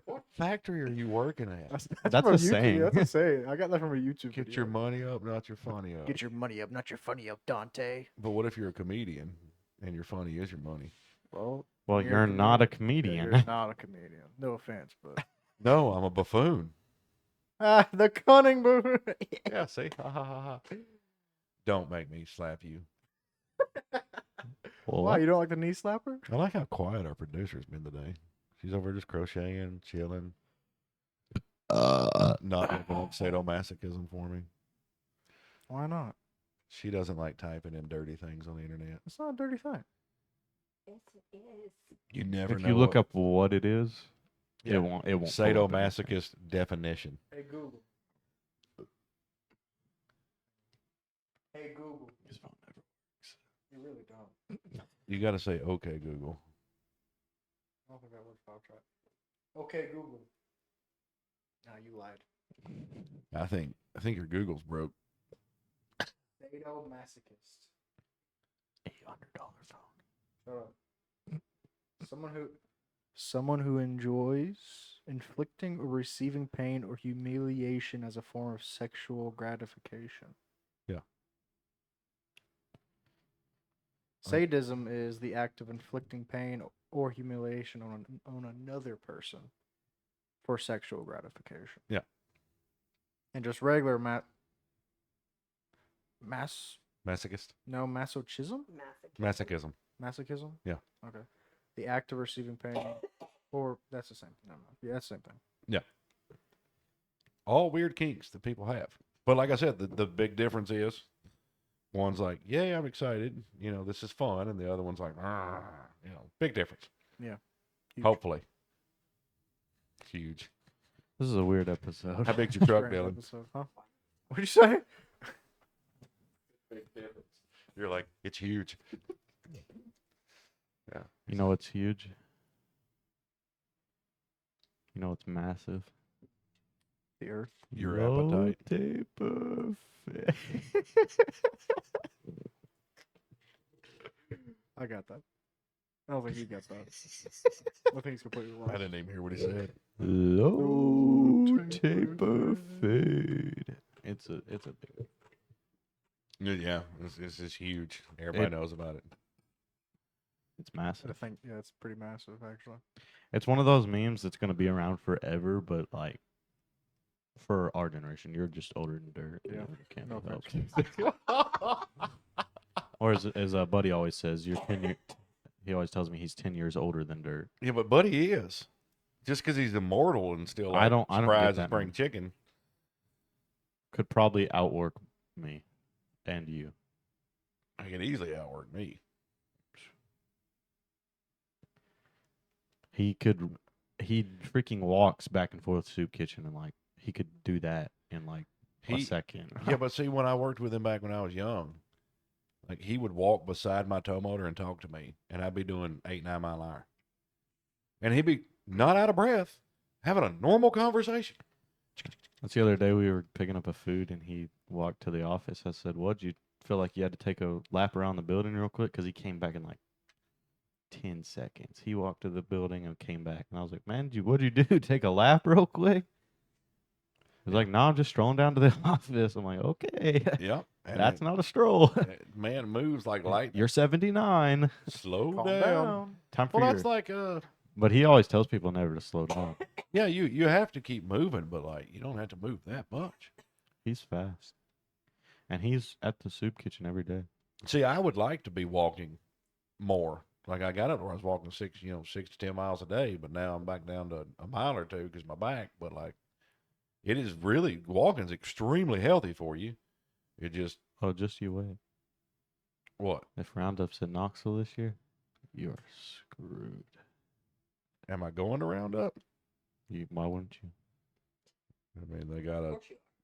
Speaker 1: What factory are you working at?
Speaker 2: That's
Speaker 3: from
Speaker 2: a
Speaker 3: YouTube.
Speaker 2: saying.
Speaker 3: That's a saying. I got that from a YouTube
Speaker 1: Get
Speaker 3: video.
Speaker 1: your money up, not your funny up.
Speaker 3: Get your money up, not your funny up, Dante.
Speaker 1: But what if you're a comedian and your funny is your money?
Speaker 3: Well,
Speaker 2: Well,
Speaker 3: You're
Speaker 2: you're
Speaker 3: a
Speaker 2: not a
Speaker 3: yeah,
Speaker 2: comedian.
Speaker 3: you're not a comedian. No offense, but
Speaker 1: No, I'm a buffoon.
Speaker 3: the cunning buffoon.
Speaker 1: Yeah, see? Ha ha ha ha. Don't make me slap you.
Speaker 2: Well,
Speaker 3: Why you don't like the knee slapper?
Speaker 1: I like how quiet our producer's been today. She's over just crocheting, chilling, not looking up sadomasochism for me.
Speaker 3: Why not?
Speaker 1: She doesn't like typing in dirty things on the internet.
Speaker 3: It's not a dirty thing.
Speaker 4: Yes, it is.
Speaker 1: You never
Speaker 2: if
Speaker 1: know.
Speaker 2: you look
Speaker 1: what-
Speaker 2: up what it is,
Speaker 1: Yeah.
Speaker 2: it won't. It won't. pull up anything.
Speaker 1: sadomasochist definition.
Speaker 3: Hey Google. Hey Google.
Speaker 2: His phone never works.
Speaker 3: You really don't.
Speaker 1: You got to say, okay, Google.
Speaker 3: I don't think that works. I'll try. Okay Google. Nah, you lied.
Speaker 1: I think your Google's broke.
Speaker 3: Sadomasochist.
Speaker 2: $800 phone.
Speaker 3: Shut up. Someone who enjoys inflicting or receiving pain or humiliation as a form of sexual gratification.
Speaker 1: Yeah.
Speaker 3: Sadism is the act of inflicting pain or humiliation on another person for sexual gratification.
Speaker 1: Yeah.
Speaker 3: And just regular
Speaker 1: Masochist?
Speaker 3: masochism?
Speaker 1: Masochism.
Speaker 3: Masochism?
Speaker 1: Yeah.
Speaker 3: Okay. The act of receiving pain, or that's the same. No, yeah, that's the same thing.
Speaker 1: All weird kinks that people have. But like I said, the big difference is one's like, yeah, I'm excited. You know, this is fun. And the other one's like, "Argh," you know, big difference.
Speaker 3: Yeah. Huge.
Speaker 1: Hopefully. Huge.
Speaker 2: This is a weird episode.
Speaker 1: How big's your truck,
Speaker 3: Random
Speaker 1: Dylan?
Speaker 3: episode, huh? What'd you say?
Speaker 1: Big difference. You're like, it's huge. Yeah.
Speaker 2: You know what's huge? You know what's massive?
Speaker 3: The Earth.
Speaker 1: Your
Speaker 2: Low
Speaker 1: appetite.
Speaker 2: tape buffet.
Speaker 3: I got that. I don't think he got that. I think he's completely
Speaker 1: I
Speaker 3: lost.
Speaker 1: didn't even hear what he said.
Speaker 2: Low
Speaker 3: tape
Speaker 2: tape buffet. It's a big.
Speaker 1: Yeah, this is huge. Everybody
Speaker 2: It-
Speaker 1: knows about it.
Speaker 2: It's
Speaker 3: I
Speaker 2: massive.
Speaker 3: think yeah, it's pretty massive actually.
Speaker 2: It's one of those memes that's gonna be around forever, but like for our generation, you're just older than dirt.
Speaker 3: Yeah.
Speaker 2: You can't
Speaker 3: No
Speaker 2: be helped. Or as a buddy always says, you're 10 years. He always tells me he's 10 years older than dirt.
Speaker 1: Yeah, but Buddy is. Just because he's immortal and still like,
Speaker 2: I don't get
Speaker 1: surprised
Speaker 2: that,
Speaker 1: as spring
Speaker 2: man.
Speaker 1: chicken.
Speaker 2: Could probably outwork me and you.
Speaker 1: I can easily outwork me.
Speaker 2: He freaking walks back and forth to soup kitchen and like he could do that in like a
Speaker 1: He,
Speaker 2: second.
Speaker 1: yeah, but see, when I worked with him back when I was young, like he would walk beside my tow motor and talk to me, and I'd be doing 8, 9 mile an hour, and he'd be not out of breath, having a normal conversation.
Speaker 2: That's the other day we were picking up a food and he walked to the office. I said, "What? You feel like you had to take a lap around the building real quick?" Because he came back in like 10 seconds. He walked to the building and came back, and I was like, "Man, what'd you do? Take a lap real quick?" It He's like, "No, I'm just strolling down to the office." I'm like, "Okay,
Speaker 1: Yep. And
Speaker 2: that's not a stroll.
Speaker 1: man moves like lightning.
Speaker 2: You're 79.
Speaker 1: Slow
Speaker 3: Calm
Speaker 1: down.
Speaker 3: down.
Speaker 2: Time for
Speaker 1: Well,
Speaker 2: your."
Speaker 1: that's like
Speaker 2: But he always tells people never to slow down.
Speaker 1: yeah, you have to keep moving, but like you don't have to move that much.
Speaker 2: He's fast, and he's at the soup kitchen every day.
Speaker 1: See, I would like to be walking more. Like I got up where I was walking 6 to 10 miles a day, but now I'm back down to a mile or two because my back. But like, it is really walking's extremely healthy for you. It just
Speaker 2: Oh, just you wait.
Speaker 1: what?
Speaker 2: If Roundup's in Knoxville this year, you are screwed.
Speaker 1: Am I going to Roundup?
Speaker 2: Why wouldn't you?
Speaker 1: I mean, they gotta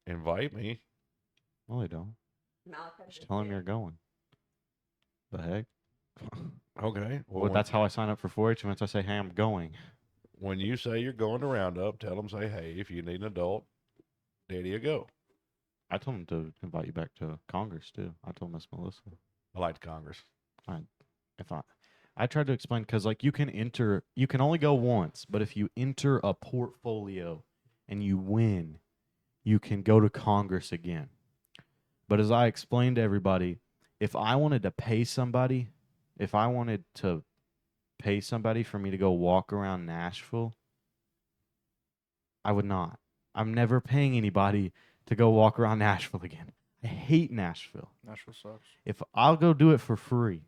Speaker 1: invite me.
Speaker 2: No, they don't.
Speaker 4: Malachi
Speaker 2: Just
Speaker 4: did
Speaker 2: tell them
Speaker 4: say
Speaker 2: you're going. The heck?
Speaker 1: Okay.
Speaker 2: Well, that's how I sign up for 4-H events. I say, "Hey, I'm going."
Speaker 1: when you say you're going to Roundup. Tell them, say, hey, if you need an adult, there you go.
Speaker 2: I told him to invite you back to Congress too. I told Miss Melissa.
Speaker 1: I like Congress.
Speaker 2: If I tried to explain because like you can only go once, but if you enter a portfolio and you win, you can go to Congress again. But as I explained to everybody, if I wanted to pay somebody for me to go walk around Nashville, I would not. I'm never paying anybody to go walk around Nashville again. I hate Nashville.
Speaker 3: Nashville sucks.
Speaker 2: If I'll go do it for free,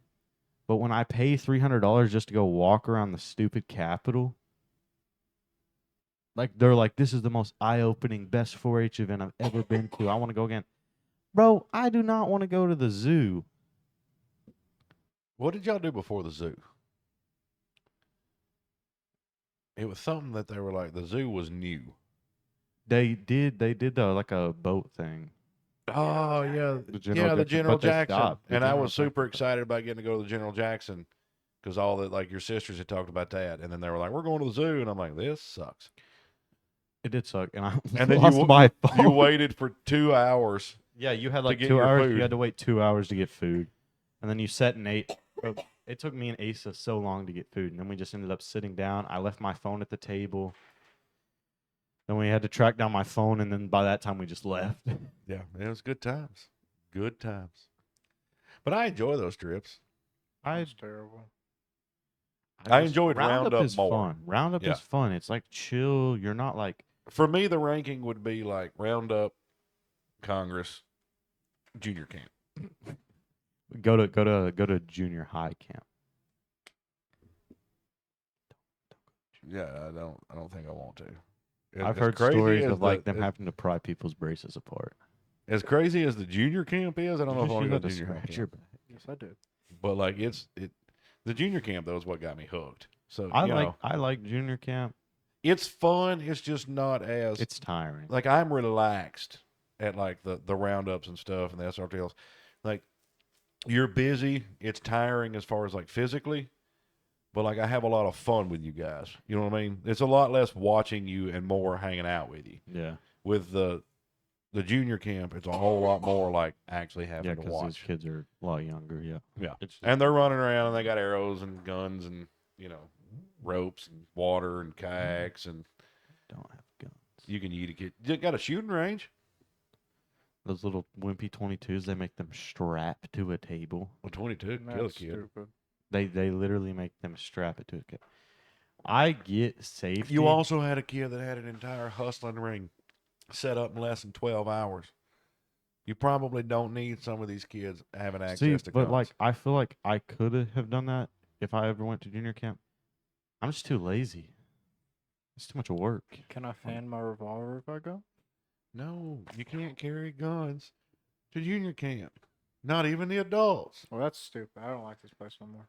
Speaker 2: but when I pay $300 just to go walk around the stupid Capitol, like they're like, "This is the most eye-opening, best 4-H event I've ever been to. I want to go again." Bro, I do not want to go to the zoo.
Speaker 1: What did y'all do before the zoo? It was something that they were like, the zoo was new.
Speaker 2: They did like a boat thing.
Speaker 1: Oh, yeah.
Speaker 2: The General
Speaker 1: the
Speaker 2: Jackson,
Speaker 1: General
Speaker 2: but they
Speaker 1: Jackson.
Speaker 2: stopped. The
Speaker 1: And I
Speaker 2: General
Speaker 1: was super
Speaker 2: Jackson.
Speaker 1: excited about getting to go to the General Jackson because all that, like, your sisters had talked about that. And then they were like, we're going to the zoo. And I'm like, this sucks.
Speaker 2: It did suck, and I
Speaker 1: And then
Speaker 2: lost my phone.
Speaker 1: you waited for 2 hours.
Speaker 2: Yeah, you had like
Speaker 1: get
Speaker 2: 2
Speaker 1: your
Speaker 2: hours.
Speaker 1: food.
Speaker 2: You had to wait 2 hours to get food, and then you sat and ate. Bro, it took me and Asa so long to get food, and then we just ended up sitting down. I left my phone at the table. Then we had to track down my phone, and then by that time we just left.
Speaker 1: Yeah, it was good times. Good times. But I enjoy those trips.
Speaker 3: That's terrible.
Speaker 1: I enjoyed
Speaker 2: Roundup
Speaker 1: Roundup
Speaker 2: is
Speaker 1: more.
Speaker 2: fun. Roundup
Speaker 1: Yeah.
Speaker 2: is fun. It's like chill. You're not like
Speaker 1: For me, the ranking would be like Roundup, Congress, junior camp.
Speaker 2: go to junior high camp.
Speaker 1: Yeah, I don't think I want to.
Speaker 2: I've
Speaker 1: As
Speaker 2: heard
Speaker 1: crazy
Speaker 2: stories
Speaker 1: as
Speaker 2: of like
Speaker 1: the-
Speaker 2: them having to pry people's braces apart.
Speaker 1: as crazy as the junior camp is. I don't know if I want to go to
Speaker 2: to
Speaker 1: junior
Speaker 2: scratch your
Speaker 1: camp.
Speaker 2: back.
Speaker 3: Yes, I did.
Speaker 1: But like the junior camp though is what got me hooked. So
Speaker 2: I
Speaker 1: you
Speaker 2: like junior camp.
Speaker 1: it's fun. It's just not as
Speaker 2: It's tiring.
Speaker 1: like I'm relaxed at like the roundups and stuff and the SRTLs. Like you're busy. It's tiring as far as like physically, but like I have a lot of fun with you guys. You know what I mean? It's a lot less watching you and more hanging out with you.
Speaker 2: Yeah.
Speaker 1: With the junior camp, it's a whole lot more like actually
Speaker 2: Yeah,
Speaker 1: having to
Speaker 2: because those
Speaker 1: watch.
Speaker 2: kids are a lot younger. Yeah.
Speaker 1: Yeah.
Speaker 2: It's just-
Speaker 1: And they're running around and they got arrows and guns and, ropes and water and kayaks and
Speaker 2: don't have guns.
Speaker 1: you can eat a kid. You got a shooting range?
Speaker 2: Those little wimpy 22s, they make them strap to a table.
Speaker 1: Well, 22
Speaker 3: That's
Speaker 1: kill a kid.
Speaker 3: stupid.
Speaker 2: They literally make them strap it to a kid. I get safety.
Speaker 1: You also had a kid that had an entire hustling ring set up in less than 12 hours. You probably don't need some of these kids having access
Speaker 2: see,
Speaker 1: to
Speaker 2: but
Speaker 1: guns.
Speaker 2: like I feel like I could have done that if I ever went to junior camp. I'm just too lazy. It's too much work.
Speaker 3: Can I fan my revolver if I go?
Speaker 1: No, you can't carry guns to junior camp. Not even the adults.
Speaker 3: Well, that's stupid. I don't like this place no more.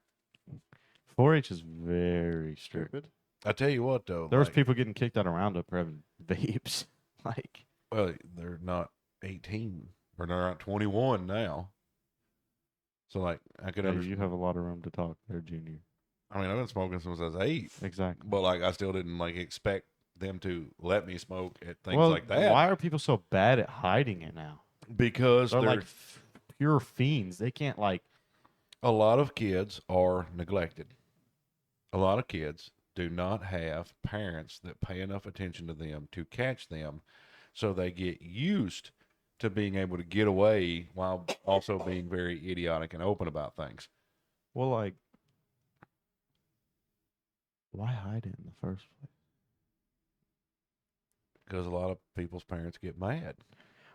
Speaker 2: 4-H is very strict.
Speaker 3: Stupid.
Speaker 1: I tell you what, though.
Speaker 2: There was
Speaker 1: like,
Speaker 2: people getting kicked out of Roundup for having vapes. Like,
Speaker 1: well, they're not 18 or they're not 21 now. So, like, I could
Speaker 2: hey,
Speaker 1: understand.
Speaker 2: you have a lot of room to talk there, Junior.
Speaker 1: I mean, I've been smoking since I was 8,
Speaker 2: Exactly.
Speaker 1: but like, I still didn't like expect them to let me smoke at things
Speaker 2: well,
Speaker 1: like that
Speaker 2: why are people so bad at hiding it now?
Speaker 1: because
Speaker 2: They're
Speaker 1: they're,
Speaker 2: like pure fiends. They can't like.
Speaker 1: a lot of kids are neglected. A lot of kids do not have parents that pay enough attention to them to catch them So they get used to being able to get away while also being very idiotic and open about things.
Speaker 2: Well, like, why hide it in the first place?
Speaker 1: Because a lot of people's parents get mad.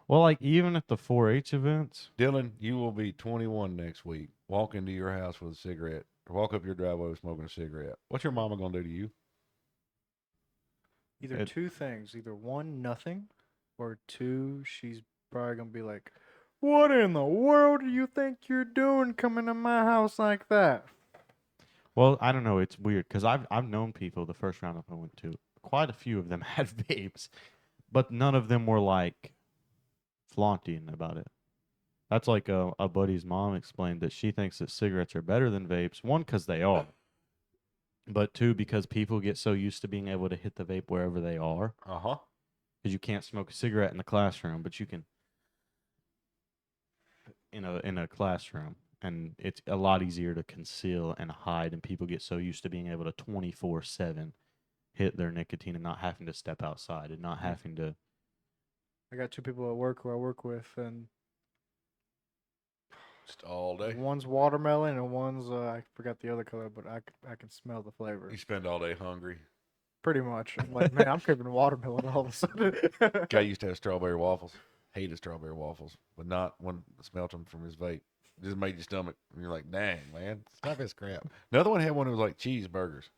Speaker 2: Well, like, even at the 4-H events,
Speaker 1: Dylan, you will be 21 next week. Walk into your house with a cigarette, or walk up your driveway smoking a cigarette. What's your mama gonna do to you?
Speaker 3: Either two things. Either one, nothing, or two, she's probably gonna be like, "What in the world do you think you're doing coming to my house like that?"
Speaker 2: well, I don't know. It's weird because I've known people the first roundup I went to. Quite a few of them had vapes, but none of them were like flaunting about it. That's like a buddy's mom explained that she thinks that cigarettes are better than vapes. One, because they are, but two, because people get so used to being able to hit the vape wherever they are.
Speaker 1: Uh-huh.
Speaker 2: Because you can't smoke a cigarette in the classroom, but you can in a classroom, and it's a lot easier to conceal and hide. And people get so used to being able to 24/7 hit their nicotine and not having to step outside and not having to.
Speaker 3: I got two people at work who I work with, and
Speaker 1: Just all day.
Speaker 3: one's watermelon and one's I forgot the other color, but I can smell the flavor.
Speaker 1: You spend all day hungry.
Speaker 3: Pretty much. I'm like, man, I'm craving watermelon all of a sudden.
Speaker 1: Guy used to have strawberry waffles. Hated strawberry waffles, but not when smelt them from his vape. Just made your stomach. And you're like, dang, man, stop this crap. Another one had one that was like cheeseburgers,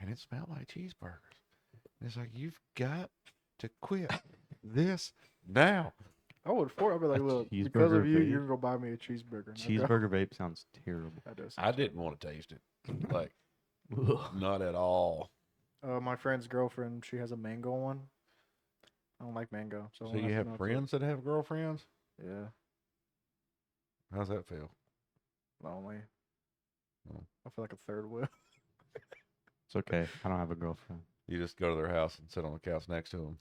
Speaker 1: and it smelled like cheeseburgers. And it's like, you've got to quit this now.
Speaker 3: I would I'd be like,
Speaker 2: A
Speaker 3: look, because
Speaker 2: cheeseburger
Speaker 3: of you,
Speaker 2: vape?
Speaker 3: you can go buy me a cheeseburger. And I'd go,
Speaker 2: Cheeseburger vape sounds terrible.
Speaker 3: That does
Speaker 1: I
Speaker 3: sound
Speaker 1: didn't want to taste it. Like,
Speaker 2: Ugh.
Speaker 1: not at all.
Speaker 3: My friend's girlfriend, she has a mango one. I don't like mango. So,
Speaker 1: So
Speaker 3: when I
Speaker 1: you have
Speaker 3: smell it-
Speaker 1: friends that have girlfriends?
Speaker 3: Yeah,
Speaker 1: How's that feel?
Speaker 3: lonely.
Speaker 1: Oh.
Speaker 3: I feel like a third wheel.
Speaker 2: It's okay. I don't have a girlfriend.
Speaker 1: You just go to their house and sit on the couch next to them.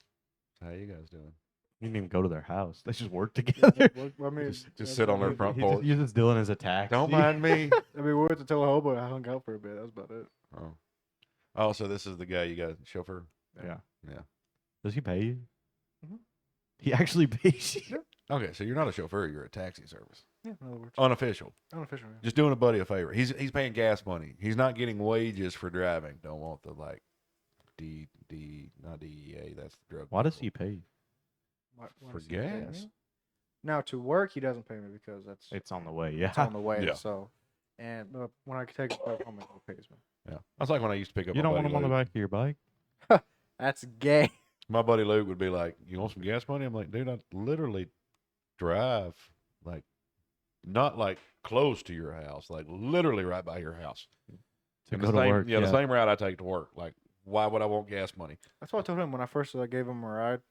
Speaker 1: How you guys doing?
Speaker 2: You didn't even go to their house. They just work together.
Speaker 3: I mean,
Speaker 1: Just sit on their front
Speaker 2: He
Speaker 1: porch.
Speaker 2: just uses Dylan as a taxi.
Speaker 1: Don't mind me.
Speaker 3: I mean, we went to Telehobo. I hung out for a bit. That's about it.
Speaker 1: Oh. Oh, so this is the guy you got chauffeur?
Speaker 2: Yeah.
Speaker 1: Yeah.
Speaker 2: Does he pay you?
Speaker 3: Mhm.
Speaker 2: He actually pays you.
Speaker 1: Okay, so you're not a chauffeur, you're a taxi service.
Speaker 3: Yeah, in other words,
Speaker 1: Unofficial.
Speaker 3: unofficial. Yeah.
Speaker 1: Just doing a buddy a favor. He's paying gas money. He's not getting wages for driving. Don't want the like not DEA, that's the drug.
Speaker 2: Why does
Speaker 1: people.
Speaker 2: he pay you?
Speaker 3: Why
Speaker 1: For
Speaker 3: does he pay me?
Speaker 1: gas?
Speaker 3: Now to work, he doesn't pay me because
Speaker 2: It's on the way. Yeah.
Speaker 3: it's on the way.
Speaker 1: Yeah.
Speaker 3: So, and when I take it back home, he pays me.
Speaker 1: Yeah. That's like when I used to pick up
Speaker 2: You
Speaker 1: my
Speaker 2: don't want
Speaker 1: buddy
Speaker 2: him on the
Speaker 1: Luke.
Speaker 2: back of your bike?
Speaker 3: That's gay.
Speaker 1: My buddy Luke would be like, "You want some gas money?" I'm like, "Dude, I literally drive like not like close to your house, like literally right by your house.
Speaker 2: To
Speaker 1: And
Speaker 2: go
Speaker 1: the
Speaker 2: to
Speaker 1: same,
Speaker 2: work.
Speaker 1: yeah, the same route I take to work. Like, why would I want gas money?
Speaker 3: That's what I told him when I first gave him a ride.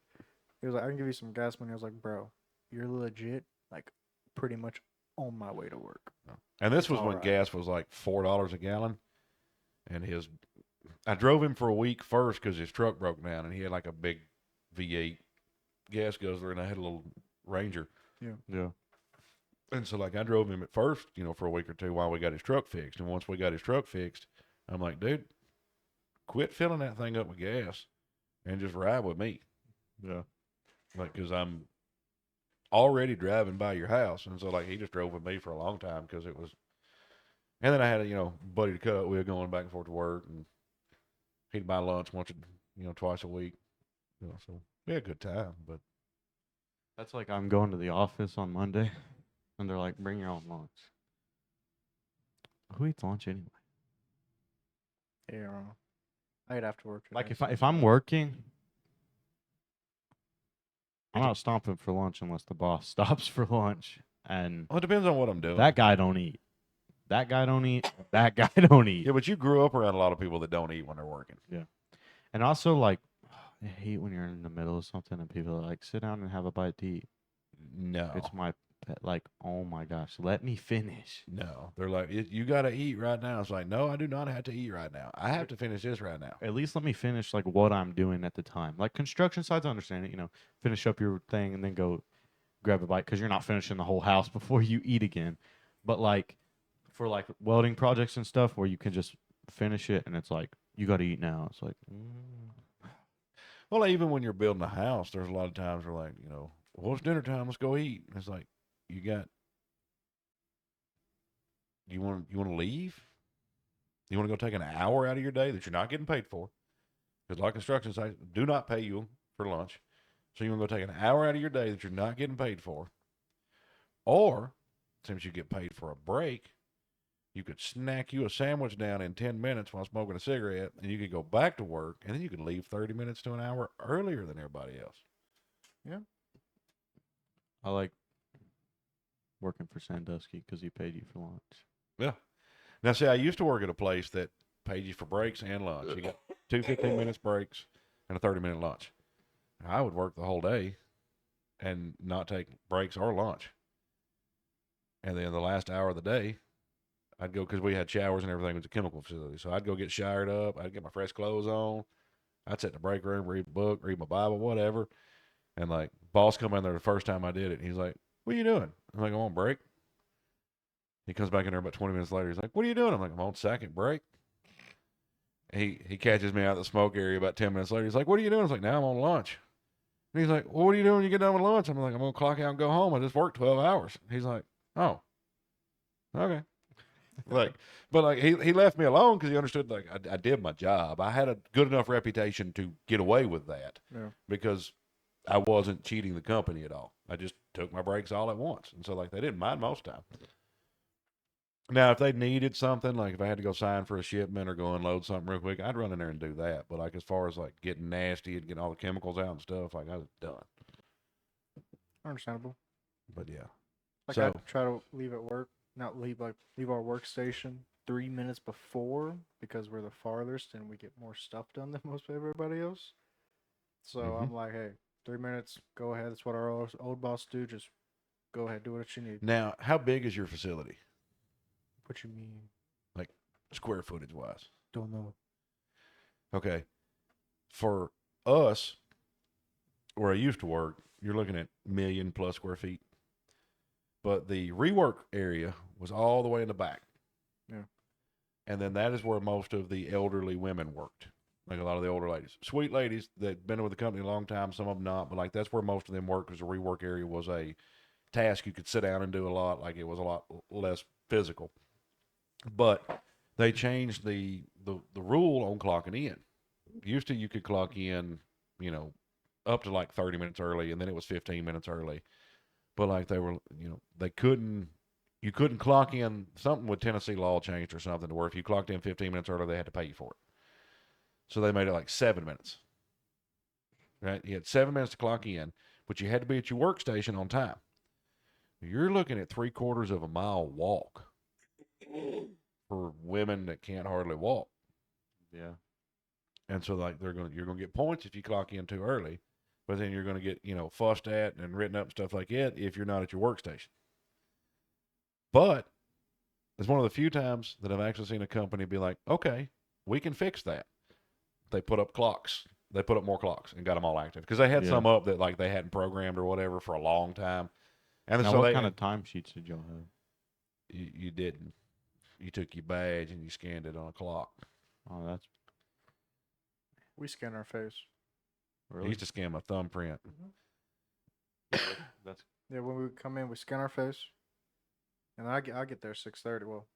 Speaker 3: He was like, "I can give you some gas money." I was like, "Bro, you're legit, like, pretty much on my way to work."
Speaker 1: And this was
Speaker 3: All
Speaker 1: when
Speaker 3: right.
Speaker 1: gas was like $4 a gallon. And I drove him for a week first because his truck broke down, and he had like a big V8 gas guzzler, and I had a little Ranger.
Speaker 2: Yeah.
Speaker 1: And so, like, I drove him at first, for a week or two while we got his truck fixed. And once we got his truck fixed, I'm like, dude, quit filling that thing up with gas and just ride with me.
Speaker 2: Yeah.
Speaker 1: Like, because I'm already driving by your house. And so, like, he just drove with me for a long time because it was. And then I had a, buddy to cut up with going back and forth to work. And he'd buy lunch once, twice a week. So we had a good time. But
Speaker 2: That's like I'm going to the office on Monday, and they're like, "Bring your own lunch." Who eats lunch anyway?
Speaker 3: Yeah, I ate after work.
Speaker 2: Like
Speaker 3: today,
Speaker 2: if I'm working, I'm not stopping for lunch unless the boss stops for lunch, and
Speaker 1: well, it depends on what I'm doing.
Speaker 2: that guy don't eat. That guy don't eat. That guy don't eat.
Speaker 1: Yeah, but you grew up around a lot of people that don't eat when they're working.
Speaker 2: And also, like, I hate when you're in the middle of something and people are like, "Sit down and have a bite to eat."
Speaker 1: No.
Speaker 2: It's my pet. Like, oh my gosh, let me finish.
Speaker 1: No. They're like, you got to eat right now. It's like, no, I do not have to eat right now. I have to finish this right now.
Speaker 2: At least let me finish like what I'm doing at the time. Like construction sites, I understand it. Finish up your thing and then go grab a bite because you're not finishing the whole house before you eat again. But like for like welding projects and stuff where you can just finish it and it's like you got to eat now. It's like
Speaker 1: Well, even when you're building a house, there's a lot of times where like, well, it's dinner time. Let's go eat. And it's like, you want to leave? You want to go take an hour out of your day that you're not getting paid for? Because a lot of construction sites do not pay you for lunch. So you want to go take an hour out of your day that you're not getting paid for. Or, since you get paid for a break, you could snack you a sandwich down in 10 minutes while smoking a cigarette, and you could go back to work, and then you could leave 30 minutes to an hour earlier than everybody else.
Speaker 3: Yeah.
Speaker 2: I like working for Sandusky because he paid you for lunch.
Speaker 1: Yeah. Now, see, I used to work at a place that paid you for breaks and lunch. You got 2 15-minute breaks and a 30-minute lunch. I would work the whole day and not take breaks or lunch. And then the last hour of the day, I'd go, because we had showers and everything. It was a chemical facility. So I'd go get showered up. I'd get my fresh clothes on. I'd sit in the break room, read a book, read my Bible, whatever. And like, boss come in there the first time I did it. He's like, "What are you doing?" I'm like, "I'm on break." He comes back in there about 20 minutes later. He's like, "What are you doing?" I'm like, "I'm on second break." He catches me out of the smoke area about 10 minutes later. He's like, "What are you doing?" I was like, "Now I'm on lunch." And he's like, "Well, what are you doing when you get done with lunch?" I'm like, "I'm going to clock out and go home. I just worked 12 hours. He's like, "Oh, okay." But he left me alone because he understood like I did my job. I had a good enough reputation to get away with that because I wasn't cheating the company at all. I just took my breaks all at once. And so like they didn't mind most time. Now, if they needed something, like if I had to go sign for a shipment or go unload something real quick, I'd run in there and do that. But like as far as like getting nasty and getting all the chemicals out and stuff, like I was done.
Speaker 3: Understandable.
Speaker 1: But yeah.
Speaker 3: Like
Speaker 1: So-
Speaker 3: I try to leave at work, not leave leave our workstation 3 minutes before because we're the farthest and we get more stuff done than most everybody else. So
Speaker 1: Mhm.
Speaker 3: I'm like, hey, 3 minutes, go ahead. That's what our old boss do. Just go ahead, do what you need.
Speaker 1: Now, how big is your facility?
Speaker 3: What you mean?
Speaker 1: Square footage wise?
Speaker 3: Don't know.
Speaker 1: Okay. For us, where I used to work, you're looking at 1,000,000+ square feet. But the rework area was all the way in the back.
Speaker 3: Yeah.
Speaker 1: And then that is where most of the elderly women worked. Like a lot of the older ladies. Sweet ladies that been with the company a long time, some of them not, but like that's where most of them worked because the rework area was a task you could sit down and do a lot. Like it was a lot less physical. But they changed the rule on clocking in. Used to you could clock in, up to like 30 minutes early, and then it was 15 minutes early. But like they were, you couldn't clock in. Something with Tennessee law changed or something to where if you clocked in 15 minutes early, they had to pay you for it. So they made it like 7 minutes. Right? You had 7 minutes to clock in, but you had to be at your workstation on time. You're looking at 3/4 of a mile walk for women that can't hardly walk.
Speaker 2: Yeah.
Speaker 1: And so like you're gonna get points if you clock in too early, but then you're gonna get fussed at and written up and stuff like that if you're not at your workstation. But it's one of the few times that I've actually seen a company be like, "Okay, we can fix that." They put up clocks. They put up more clocks and got them all active because they had some up that like they hadn't programmed or whatever for a long time. And
Speaker 2: Now,
Speaker 1: so
Speaker 2: what kind of timesheets did y'all have?
Speaker 1: you didn't. You took your badge and you scanned it on a clock.
Speaker 2: Oh, that's
Speaker 3: We scan our face.
Speaker 1: I
Speaker 2: really.
Speaker 1: used to scan my thumbprint.
Speaker 2: That's
Speaker 3: Yeah, when we come in, we scan our face, and I get there 6:30. Well,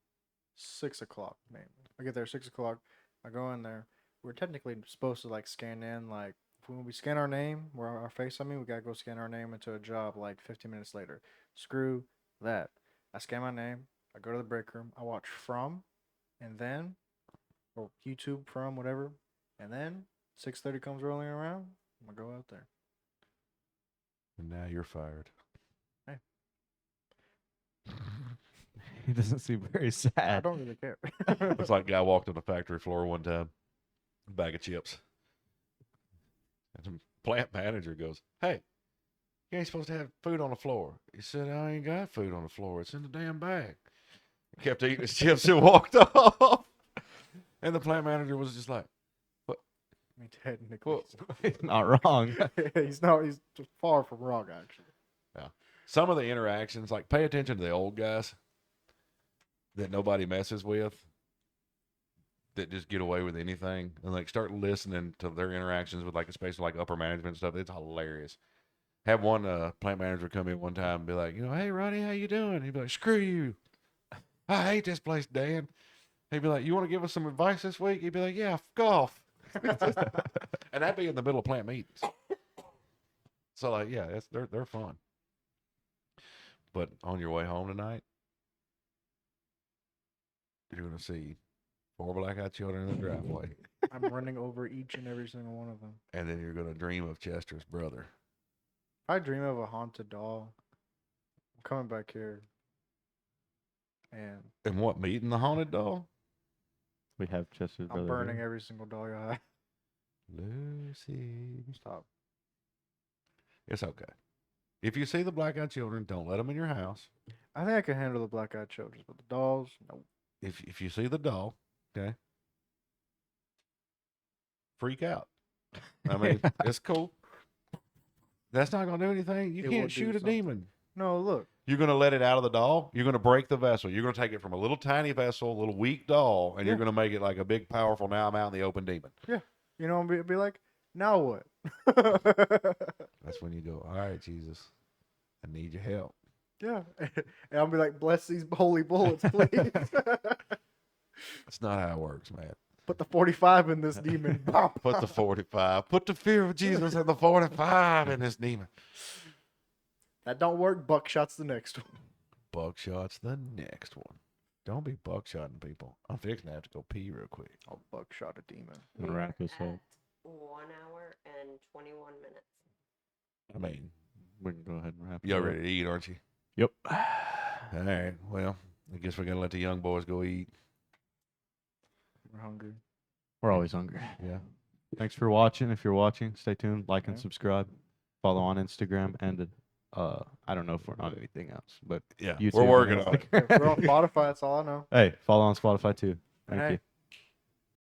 Speaker 3: 6 o'clock mainly. I get there 6 o'clock. I go in there. We're technically supposed to like scan in like when we scan our name or our face. I mean, we gotta go scan our name into a job like 15 minutes later. Screw that. I scan my name. I go to the break room. I watch From, and then, or YouTube From whatever, and then 6:30 comes rolling around. I'm gonna go out there.
Speaker 1: And now you're fired.
Speaker 2: he doesn't seem very
Speaker 3: I
Speaker 2: sad.
Speaker 3: don't really care.
Speaker 1: It's like a guy walked on the factory floor one time, a bag of chips. And the plant manager goes, "Hey, you ain't supposed to have food on the floor." He said, "I ain't got food on the floor. It's in the damn bag." He kept eating his chips and walked off. And the plant manager was just like,
Speaker 3: I mean, technically,
Speaker 1: Well,
Speaker 2: He's not wrong.
Speaker 3: he's not. He's far from wrong, actually.
Speaker 1: some of the interactions, like pay attention to the old guys that nobody messes with. that just get away with anything, and like start listening to their interactions with like especially like upper management and stuff. It's hilarious. Had one plant manager come in one time and be like, hey Ronnie, how you doing? He'd be like, screw you. I hate this place, Dan. He'd be like, you want to give us some advice this week? He'd be like, yeah, golf. And that'd be in the middle of plant meetings. So like, yeah, they're fun. But on your way home tonight, you're gonna see 4 black-eyed children in the driveway,
Speaker 3: I'm running over each and every single one of them.
Speaker 1: and then you're gonna dream of Chester's brother.
Speaker 3: I dream of a haunted doll. I'm coming back here. And
Speaker 1: And what, meeting the haunted doll?
Speaker 2: We have Chester's brother.
Speaker 3: I'm burning
Speaker 2: here.
Speaker 3: every single doll you have.
Speaker 1: Lucy.
Speaker 3: Stop.
Speaker 1: It's okay. If you see the black-eyed children, don't let them in your house.
Speaker 3: I think I can handle the black-eyed children, but the dolls, no.
Speaker 1: If you see the doll, okay, freak out. I mean, it's cool. That's not gonna do anything. You
Speaker 3: It will
Speaker 1: can't
Speaker 3: do
Speaker 1: shoot a
Speaker 3: something.
Speaker 1: demon.
Speaker 3: No, look.
Speaker 1: You're gonna let it out of the doll. You're gonna break the vessel. You're gonna take it from a little tiny vessel, a little weak doll, and you're
Speaker 3: Yeah.
Speaker 1: gonna make it like a big, powerful. Now I'm out in the open demon.
Speaker 3: You know, be like, now what?
Speaker 1: That's when you go, all right, Jesus, I need your help.
Speaker 3: Yeah. And I'll be like, bless these holy bullets, please.
Speaker 1: That's not how it works, man.
Speaker 3: Put the 45 in this demon.
Speaker 1: Put the 45. Put the fear of Jesus and the 45 in this demon.
Speaker 3: That don't work. Buckshot's the next one.
Speaker 1: Buckshot's the next one. Don't be buckshotting people. I'm fixing to have to go pee real quick.
Speaker 3: I'll buckshot a demon.
Speaker 2: I'm gonna wrap this
Speaker 4: at
Speaker 2: up.
Speaker 4: 1 hour and 21 minutes.
Speaker 1: I mean,
Speaker 2: We can go ahead and wrap it
Speaker 1: y'all
Speaker 2: up.
Speaker 1: ready to eat, aren't you?
Speaker 2: Yep.
Speaker 1: All right. Well, I guess we're gonna let the young boys go eat.
Speaker 3: We're hungry.
Speaker 2: We're always hungry.
Speaker 1: Yeah.
Speaker 2: Thanks for watching. If you're watching, stay tuned, like and
Speaker 3: Yeah.
Speaker 2: subscribe. Follow on Instagram and I don't know if we're on anything else, but
Speaker 1: Yeah.
Speaker 2: YouTube
Speaker 1: We're working
Speaker 2: and
Speaker 1: on it.
Speaker 2: Instagram.
Speaker 3: We're on Spotify. That's all I know.
Speaker 2: Hey, follow on Spotify too. Thank
Speaker 3: Hey.
Speaker 2: you.